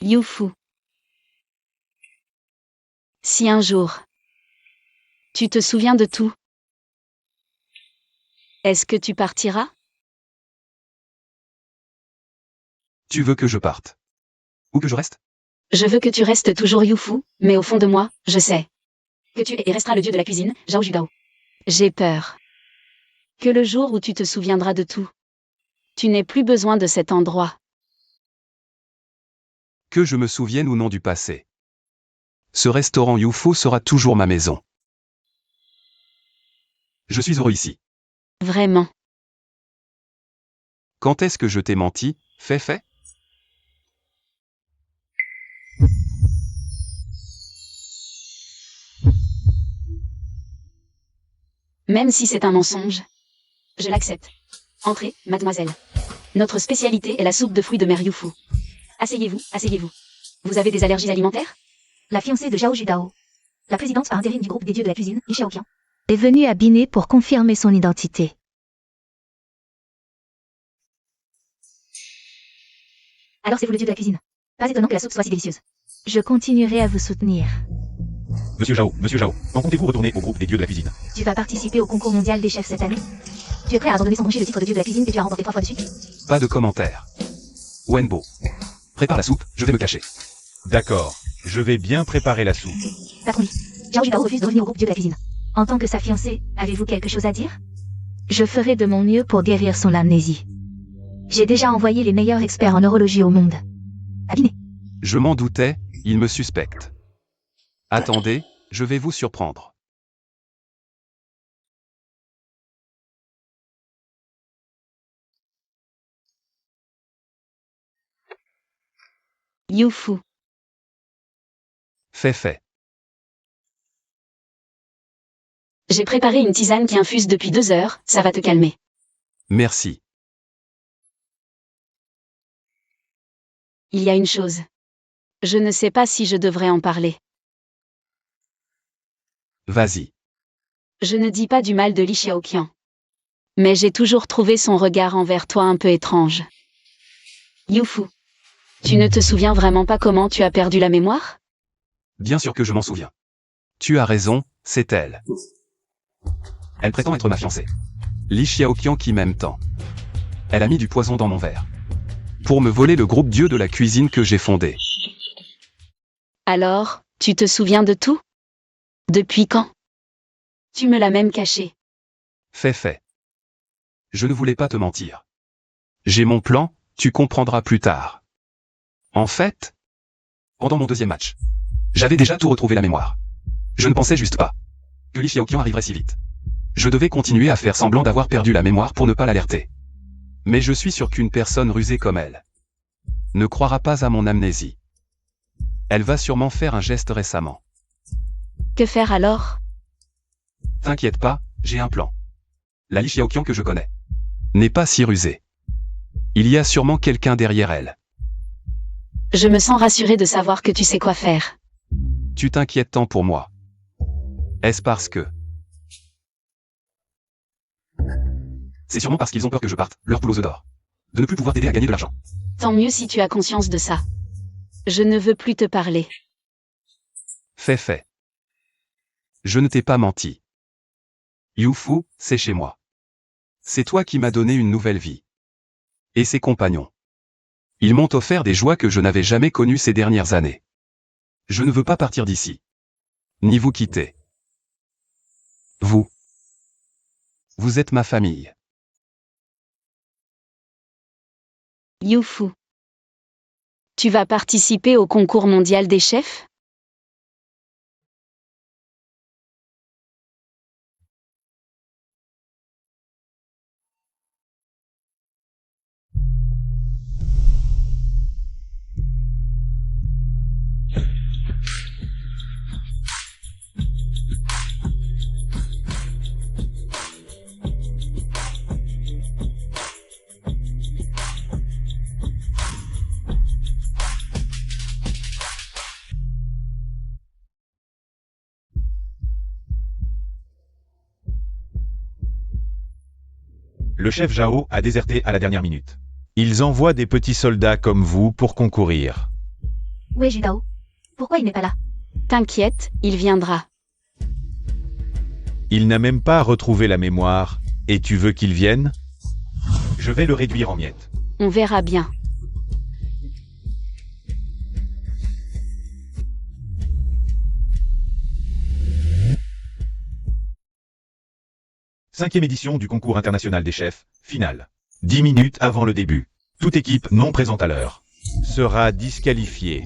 Youfu. Si un jour, tu te souviens de tout, est-ce que tu partiras? Tu veux que je parte? Ou que je reste? Je veux que tu restes toujours Youfu, mais au fond de moi, je sais que tu es et resteras le dieu de la cuisine, Zhao Judao. J'ai peur que le jour où tu te souviendras de tout, tu n'aies plus besoin de cet endroit. Que je me souvienne ou non du passé. Ce restaurant Youfu sera toujours ma maison. Je suis heureux ici. Vraiment. Quand est-ce que je t'ai menti, Fei? Même si c'est un mensonge, je l'accepte. Entrez, mademoiselle. Notre spécialité est la soupe de fruits de mer Youfu. Asseyez-vous, asseyez-vous. Vous avez des allergies alimentaires? La fiancée de Zhao Judao, la présidente par intérim du groupe des dieux de la cuisine, Li Xiaoqian, est venue à Biné pour confirmer son identité. Alors c'est vous le dieu de la cuisine. Pas étonnant que la soupe soit si délicieuse. Je continuerai à vous soutenir. Monsieur Zhao, quand comptez-vous retourner au groupe des dieux de la cuisine? Tu vas participer au concours mondial des chefs cette année? Tu es prêt à abandonner sans broncher le titre de dieu de la cuisine que tu as remporté 3 fois de suite? Pas de commentaires. Wenbo. Prépare la soupe, je vais me cacher. D'accord, je vais bien préparer la soupe. Patron Li, Zhao Judao refuse de revenir au groupe dieu de la cuisine. En tant que sa fiancée, avez-vous quelque chose à dire? Je ferai de mon mieux pour guérir son amnésie. J'ai déjà envoyé les meilleurs experts en neurologie au monde. À Biné. Je m'en doutais, il me suspecte. Attendez, je vais vous surprendre. Youfu. Fei. J'ai préparé une tisane qui infuse depuis 2 heures, ça va te calmer. Merci. Il y a une chose. Je ne sais pas si je devrais en parler. Vas-y. Je ne dis pas du mal de Li Xiaoqian. Mais j'ai toujours trouvé son regard envers toi un peu étrange. Youfu. Tu ne te souviens vraiment pas comment tu as perdu la mémoire? Bien sûr que je m'en souviens. Tu as raison, c'est elle. Elle prétend être ma fiancée. Li Xiaoqian qui m'aime tant. Elle a mis du poison dans mon verre. Pour me voler le groupe dieu de la cuisine que j'ai fondé. Alors, tu te souviens de tout? Depuis quand? Tu me l'as même caché. Fei. Je ne voulais pas te mentir. J'ai mon plan, tu comprendras plus tard. En fait, pendant mon 2e match, j'avais déjà tout retrouvé la mémoire. Je ne pensais juste pas que Li Xiaoqian arriverait si vite. Je devais continuer à faire semblant d'avoir perdu la mémoire pour ne pas l'alerter. Mais je suis sûr qu'une personne rusée comme elle ne croira pas à mon amnésie. Elle va sûrement faire un geste récemment. Que faire alors? T'inquiète pas, j'ai un plan. La Li Xiaoqian que je connais n'est pas si rusée. Il y a sûrement quelqu'un derrière elle. Je me sens rassurée de savoir que tu sais quoi faire. Tu t'inquiètes tant pour moi. Est-ce parce que... C'est sûrement parce qu'ils ont peur que je parte, leur poule aux œufs d'or. De ne plus pouvoir t'aider à gagner de l'argent. Tant mieux si tu as conscience de ça. Je ne veux plus te parler. Fei. Je ne t'ai pas menti. Youfu, c'est chez moi. C'est toi qui m'as donné une nouvelle vie. Et ses compagnons. Ils m'ont offert des joies que je n'avais jamais connues ces dernières années. Je ne veux pas partir d'ici. Ni vous quitter. Vous. Vous êtes ma famille. Youfu. Tu vas participer au concours mondial des chefs? Le chef Zhao a déserté à la dernière minute. Ils envoient des petits soldats comme vous pour concourir. Où est Judao? Pourquoi il n'est pas là? T'inquiète, il viendra. Il n'a même pas retrouvé la mémoire, et tu veux qu'il vienne? Je vais le réduire en miettes. On verra bien. Cinquième édition du concours international des chefs, finale. 10 minutes avant le début. Toute équipe non présente à l'heure sera disqualifiée.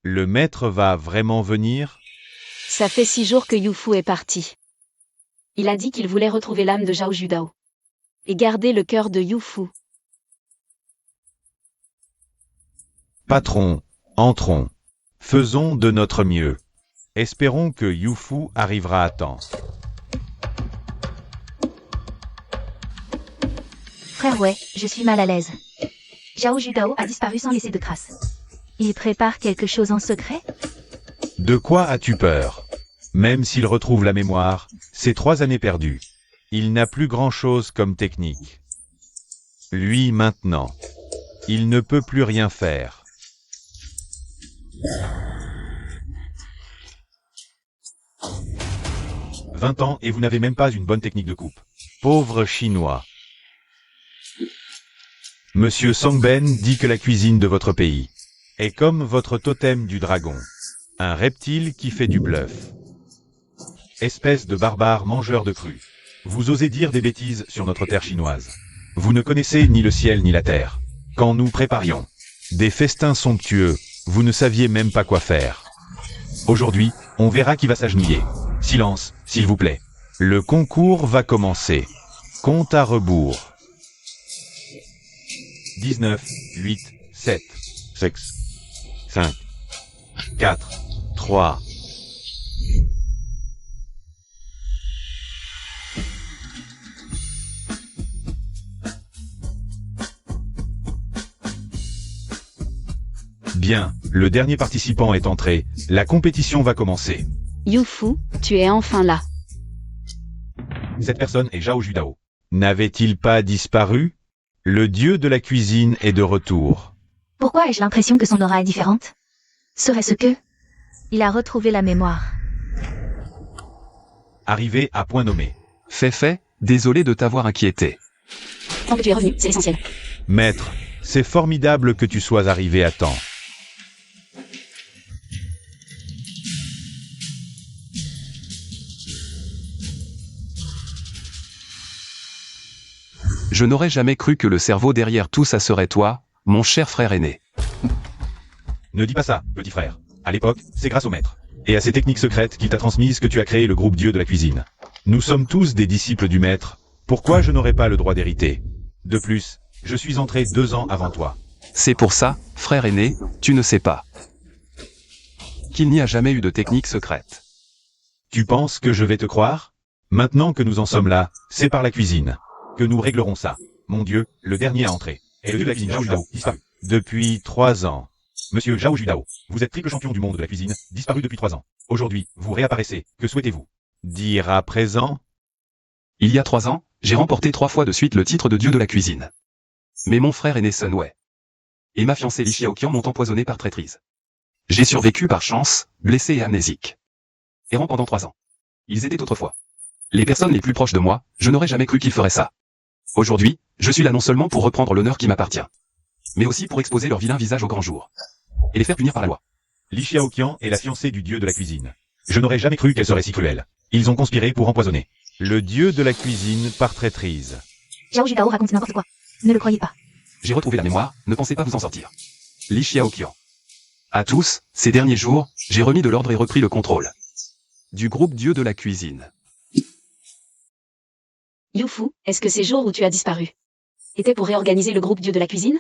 Le maître va vraiment venir? Ça fait 6 jours que Yufu est parti. Il a dit qu'il voulait retrouver l'âme de Zhao Judao. Et garder le cœur de Yufu. Patron, entrons. Faisons de notre mieux. Espérons que Yufu arrivera à temps. Frère Wei, je suis mal à l'aise. Zhao Judao a disparu sans laisser de traces. Il prépare quelque chose en secret? De quoi as-tu peur? Même s'il retrouve la mémoire, c'est 3 années perdues. Il n'a plus grand-chose comme technique. Lui maintenant, il ne peut plus rien faire. « 20 ans et vous n'avez même pas une bonne technique de coupe. Pauvre Chinois. Monsieur Songben dit que la cuisine de votre pays est comme votre totem du dragon. Un reptile qui fait du bluff. Espèce de barbare mangeur de cru. Vous osez dire des bêtises sur notre terre chinoise. Vous ne connaissez ni le ciel ni la terre. Quand nous préparions des festins somptueux, vous ne saviez même pas quoi faire. Aujourd'hui, on verra qui va s'agenouiller. Silence, s'il vous plaît. Le concours va commencer. Compte à rebours. 19, 8, 7, 6, 5, 4, 3. Bien, le dernier participant est entré. La compétition va commencer. Yufu, tu es enfin là. Cette personne est Zhao Judao. N'avait-il pas disparu? Le dieu de la cuisine est de retour. Pourquoi ai-je l'impression que son aura est différente? Serait-ce que... Il a retrouvé la mémoire. Arrivé à point nommé. Fait, désolé de t'avoir inquiété. Tant que tu es revenu, c'est l'essentiel. Maître, c'est formidable que tu sois arrivé à temps. Je n'aurais jamais cru que le cerveau derrière tout ça serait toi, mon cher frère aîné. Ne dis pas ça, petit frère. À l'époque, c'est grâce au maître et à ses techniques secrètes qu'il t'a transmises que tu as créé le groupe Dieu de la cuisine. Nous sommes tous des disciples du maître. Pourquoi je n'aurais pas le droit d'hériter? De plus, je suis entré 2 ans avant toi. C'est pour ça, frère aîné, tu ne sais pas qu'il n'y a jamais eu de technique secrète. Tu penses que je vais te croire? Maintenant que nous en sommes là, c'est par la cuisine que nous réglerons ça. Mon Dieu, le dernier à entrer. Et le dieu de la cuisine Zhao Judao, disparu. Depuis 3 ans. Monsieur Zhao Judao, vous êtes triple champion du monde de la cuisine, disparu depuis 3 ans. Aujourd'hui, vous réapparaissez. Que souhaitez-vous? Dire à présent? Il y a 3 ans, j'ai remporté 3 fois de suite le titre de dieu de la cuisine. Mais mon frère aîné Sun Wei et ma fiancée Li Xiaoqian m'ont empoisonné par traîtrise. J'ai survécu par chance, blessé et amnésique. Errant pendant 3 ans. Ils étaient autrefois les personnes les plus proches de moi, je n'aurais jamais cru qu'ils feraient ça. Aujourd'hui, je suis là non seulement pour reprendre l'honneur qui m'appartient, mais aussi pour exposer leur vilain visage au grand jour. Et les faire punir par la loi. Li Xiaoqian est la fiancée du dieu de la cuisine. Je n'aurais jamais cru qu'elle serait si cruelle. Ils ont conspiré pour empoisonner le dieu de la cuisine par traîtrise. Zhao Judao raconte n'importe quoi. Ne le croyez pas. J'ai retrouvé la mémoire, ne pensez pas vous en sortir. Li Xiaoqian. À tous, ces derniers jours, j'ai remis de l'ordre et repris le contrôle du groupe Dieu de la cuisine. Yufu, est-ce que ces jours où tu as disparu étaient pour réorganiser le groupe Dieu de la cuisine?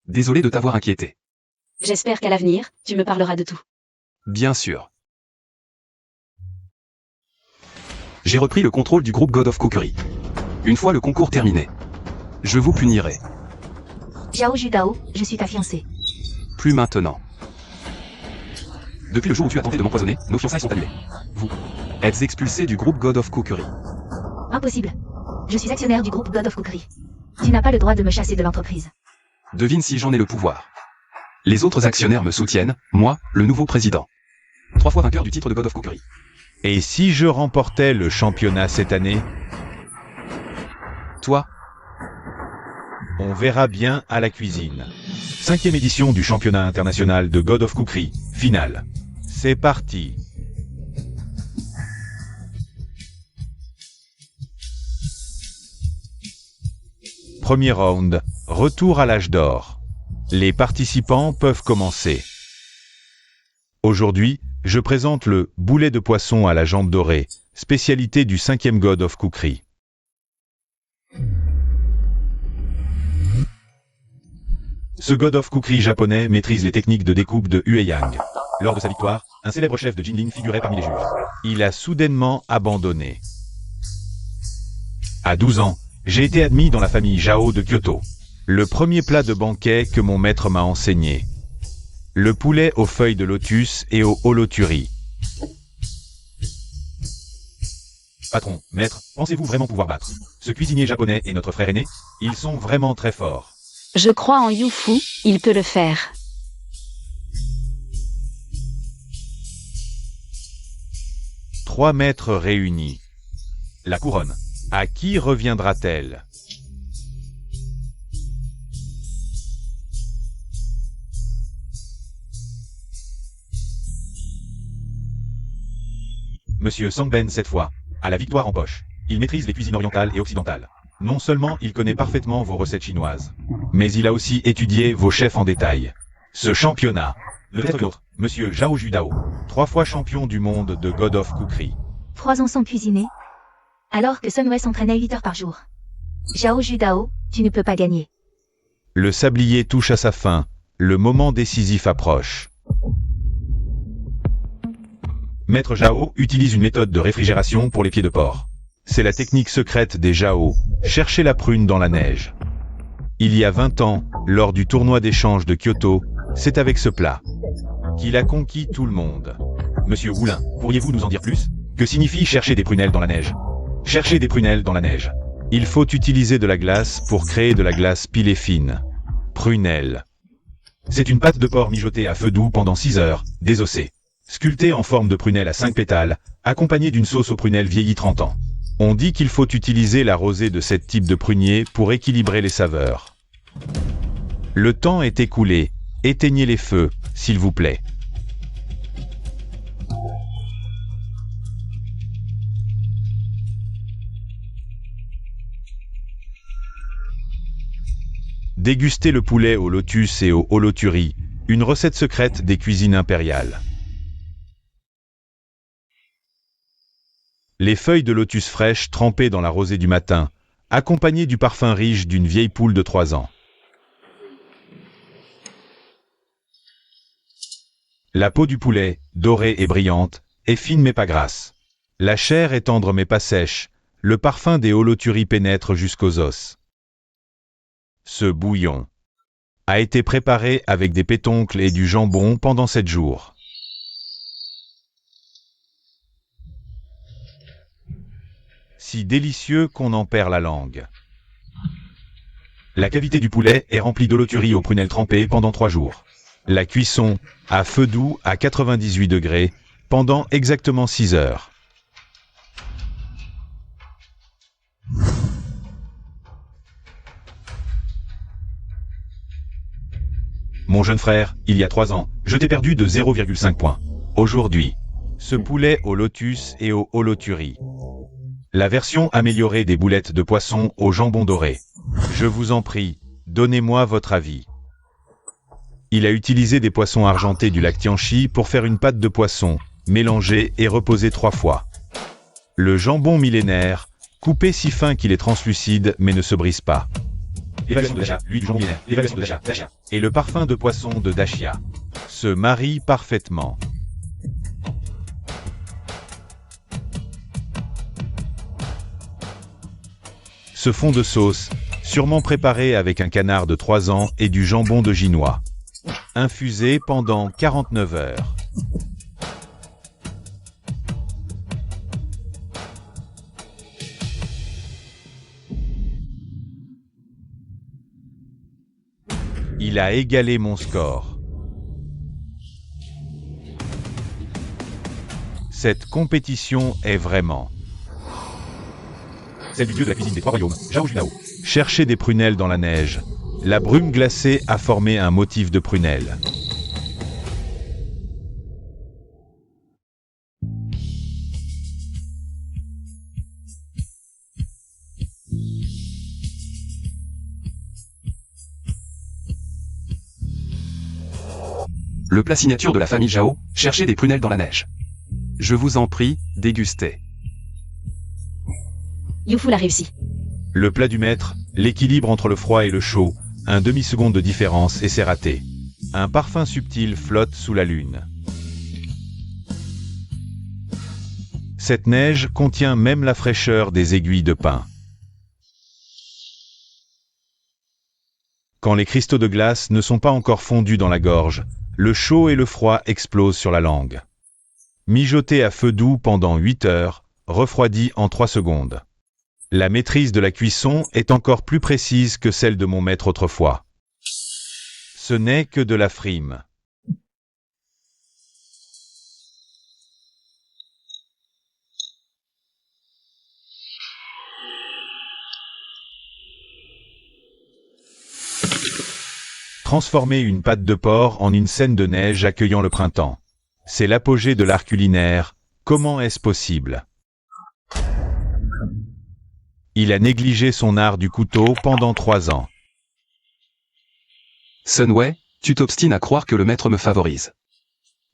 Désolé de t'avoir inquiété. J'espère qu'à l'avenir, tu me parleras de tout. Bien sûr. J'ai repris le contrôle du groupe God of Cookery. Une fois le concours terminé, je vous punirai. Zhao Judao, je suis ta fiancée. Plus maintenant. Depuis le jour où tu as tenté de m'empoisonner, nos fiançailles sont annulées. Vous êtes expulsé du groupe God of Cookery. Impossible. Je suis actionnaire du groupe God of Cookery. Tu n'as pas le droit de me chasser de l'entreprise. Devine si j'en ai le pouvoir. Les autres actionnaires me soutiennent, moi, le nouveau président. 3 fois vainqueur du titre de God of Cookery. Et si je remportais le championnat cette année? Toi, On verra bien à la cuisine. 5e édition du championnat international de God of Cookery, finale. C'est parti. Premier round, retour à l'âge d'or. Les participants peuvent commencer. Aujourd'hui, je présente le boulet de poisson à la jambe dorée, spécialité du 5e God of Cookery. Ce God of Cookery japonais maîtrise les techniques de découpe de Hueyang. Lors de sa victoire, un célèbre chef de Jinling figurait parmi les juges. Il a soudainement abandonné. À 12 ans, j'ai été admis dans la famille Zhao de Kyoto. Le premier plat de banquet que mon maître m'a enseigné. Le poulet aux feuilles de lotus et au holoturi. Patron, maître, pensez-vous vraiment pouvoir battre ce cuisinier japonais et notre frère aîné? Ils sont vraiment très forts. Je crois en Yufu, il peut le faire. Trois maîtres réunis. La couronne. À qui reviendra-t-elle? Monsieur Sangben cette fois, a la victoire en poche. Il maîtrise les cuisines orientales et occidentales. Non seulement il connaît parfaitement vos recettes chinoises, mais il a aussi étudié vos chefs en détail. Ce championnat, ne peut être l'autre, Monsieur Zhao Judao, 3 fois champion du monde de God of Cookery. 3 ans sans cuisiner. Alors que Sunway s'entraînait 8 heures par jour. Zhao Judao, tu ne peux pas gagner. Le sablier touche à sa fin, le moment décisif approche. Maître Zhao utilise une méthode de réfrigération pour les pieds de porc. C'est la technique secrète des Zhao, chercher la prune dans la neige. Il y a 20 ans, lors du tournoi d'échange de Kyoto, c'est avec ce plat qu'il a conquis tout le monde. Monsieur Roulin, pourriez-vous nous en dire plus? Que signifie chercher des prunelles dans la neige? Chercher des prunelles dans la neige. Il faut utiliser de la glace pour créer de la glace pilée fine. Prunelle. C'est une pâte de porc mijotée à feu doux pendant 6 heures, désossée. Sculptée en forme de prunelle à 5 pétales, accompagnée d'une sauce aux prunelles vieillie 30 ans. On dit qu'il faut utiliser la rosée de ce type de prunier pour équilibrer les saveurs. Le temps est écoulé. Éteignez les feux, s'il vous plaît. Dégustez le poulet au lotus et au holoturi, une recette secrète des cuisines impériales. Les feuilles de lotus fraîches trempées dans la rosée du matin, accompagnées du parfum riche d'une vieille poule de 3 ans. La peau du poulet, dorée et brillante, est fine mais pas grasse. La chair est tendre mais pas sèche, le parfum des holoturi pénètre jusqu'aux os. Ce bouillon a été préparé avec des pétoncles et du jambon pendant 7 jours. Si délicieux qu'on en perd la langue. La cavité du poulet est remplie d'holoturi aux prunelles trempées pendant 3 jours. La cuisson, à feu doux à 98 degrés, pendant exactement 6 heures. Mon jeune frère, il y a 3 ans, je t'ai perdu de 0,5 points. Aujourd'hui, ce poulet au lotus et au holoturi. La version améliorée des boulettes de poisson au jambon doré. Je vous en prie, donnez-moi votre avis. Il a utilisé des poissons argentés du lac Tianchi pour faire une pâte de poisson, mélangée et reposée 3 fois. Le jambon millénaire, coupé si fin qu'il est translucide mais ne se brise pas. L'évaluation de Dacia, l'huile du jambon millénaire, l'évaluation de Dacia. Et le parfum de poisson de Dacia se marient parfaitement. Ce fond de sauce, sûrement préparé avec un canard de 3 ans et du jambon de Ginois. Infusé pendant 49 heures. Il a égalé mon score. Cette compétition est vraiment celle du dieu de la cuisine des trois royaumes, Zhao Junao. Cherchez des prunelles dans la neige. La brume glacée a formé un motif de prunelle. Le plat signature de la famille Zhao, cherchez des prunelles dans la neige. Je vous en prie, dégustez. Youfu l'a réussi. Le plat du maître, l'équilibre entre le froid et le chaud, un demi-seconde de différence et c'est raté. Un parfum subtil flotte sous la lune. Cette neige contient même la fraîcheur des aiguilles de pin. Quand les cristaux de glace ne sont pas encore fondus dans la gorge, le chaud et le froid explosent sur la langue. Mijoté à feu doux pendant 8 heures, refroidi en 3 secondes. La maîtrise de la cuisson est encore plus précise que celle de mon maître autrefois. Ce n'est que de la frime. Transformer une pâte de porc en une scène de neige accueillant le printemps. C'est l'apogée de l'art culinaire. Comment est-ce possible? Il a négligé son art du couteau pendant 3 ans. Sunway, tu t'obstines à croire que le maître me favorise.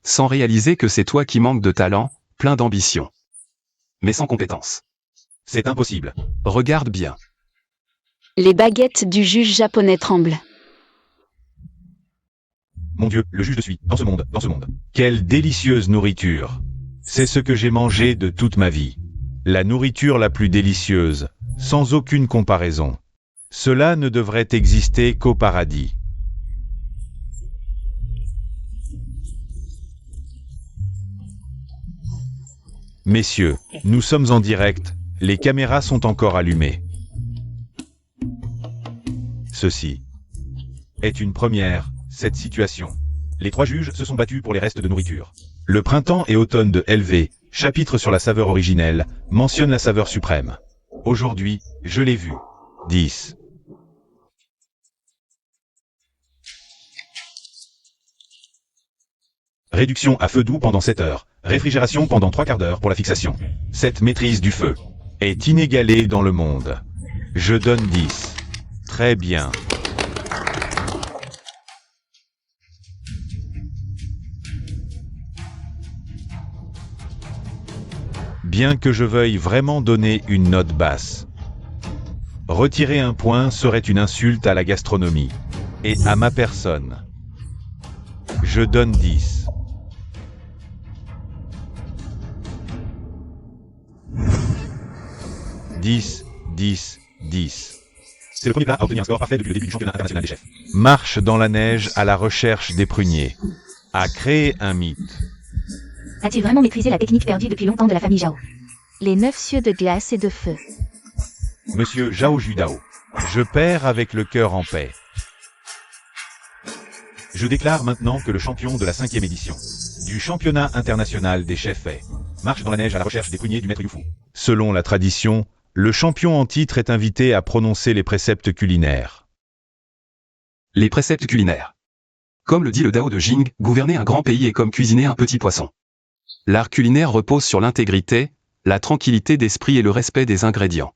Sans réaliser que c'est toi qui manques de talent, plein d'ambition. Mais sans compétence. C'est impossible. Regarde bien. Les baguettes du juge japonais tremblent. Mon Dieu, le juge de suis, dans ce monde, dans ce monde. Quelle délicieuse nourriture. C'est ce que j'ai mangé de toute ma vie. La nourriture la plus délicieuse, sans aucune comparaison. Cela ne devrait exister qu'au paradis. Messieurs, nous sommes en direct, les caméras sont encore allumées. Ceci est une première, cette situation. Les 3 juges se sont battus pour les restes de nourriture. Le printemps et automne de LV, chapitre sur la saveur originelle, mentionne la saveur suprême. Aujourd'hui, je l'ai vu. 10. Réduction à feu doux pendant 7 heures. Réfrigération pendant 3 quarts d'heure pour la fixation. Cette maîtrise du feu est inégalée dans le monde. Je donne 10. Très bien. Bien que je veuille vraiment donner une note basse. Retirer un point serait une insulte à la gastronomie. Et à ma personne. Je donne 10. C'est le premier plat à obtenir un score parfait depuis le début du championnat international des chefs. Marche dans la neige à la recherche des pruniers. A créé un mythe. As-tu vraiment maîtrisé la technique perdue depuis longtemps de la famille Zhao? Les 9 cieux de glace et de feu. Monsieur Zhao Junao, je perds avec le cœur en paix. Je déclare maintenant que le champion de la 5e édition du championnat international des chefs est marche dans la neige à la recherche des pruniers du maître Youfu. Selon la tradition, le champion en titre est invité à prononcer les préceptes culinaires. Les préceptes culinaires. Comme le dit le Dao de Jing, gouverner un grand pays est comme cuisiner un petit poisson. L'art culinaire repose sur l'intégrité, la tranquillité d'esprit et le respect des ingrédients.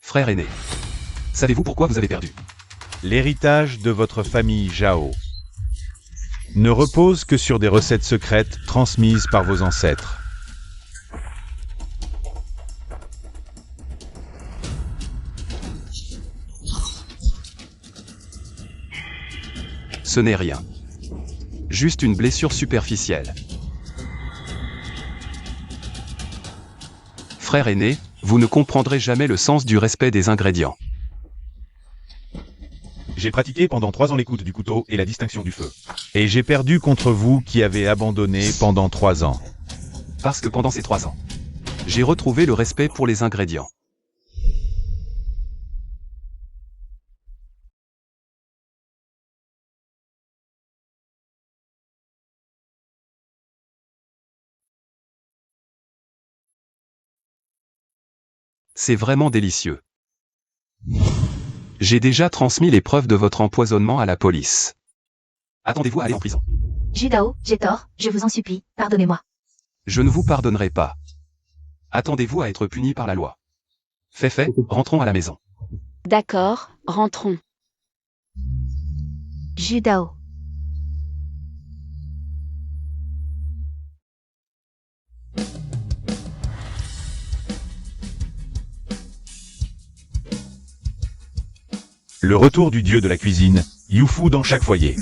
Frère aîné, savez-vous pourquoi vous avez perdu? L'héritage de votre famille Zhao ne repose que sur des recettes secrètes transmises par vos ancêtres. Ce n'est rien. Juste une blessure superficielle. Frère aîné, vous ne comprendrez jamais le sens du respect des ingrédients. J'ai pratiqué pendant 3 ans l'écoute du couteau et la distinction du feu. Et j'ai perdu contre vous qui avez abandonné pendant 3 ans. Parce que pendant ces 3 ans, j'ai retrouvé le respect pour les ingrédients. C'est vraiment délicieux. J'ai déjà transmis les preuves de votre empoisonnement à la police. Attendez-vous à aller en prison. Judao, j'ai tort, je vous en supplie, pardonnez-moi. Je ne vous pardonnerai pas. Attendez-vous à être puni par la loi. Fait, rentrons à la maison. D'accord, rentrons. Judao. Le retour du dieu de la cuisine, Yufu dans chaque foyer.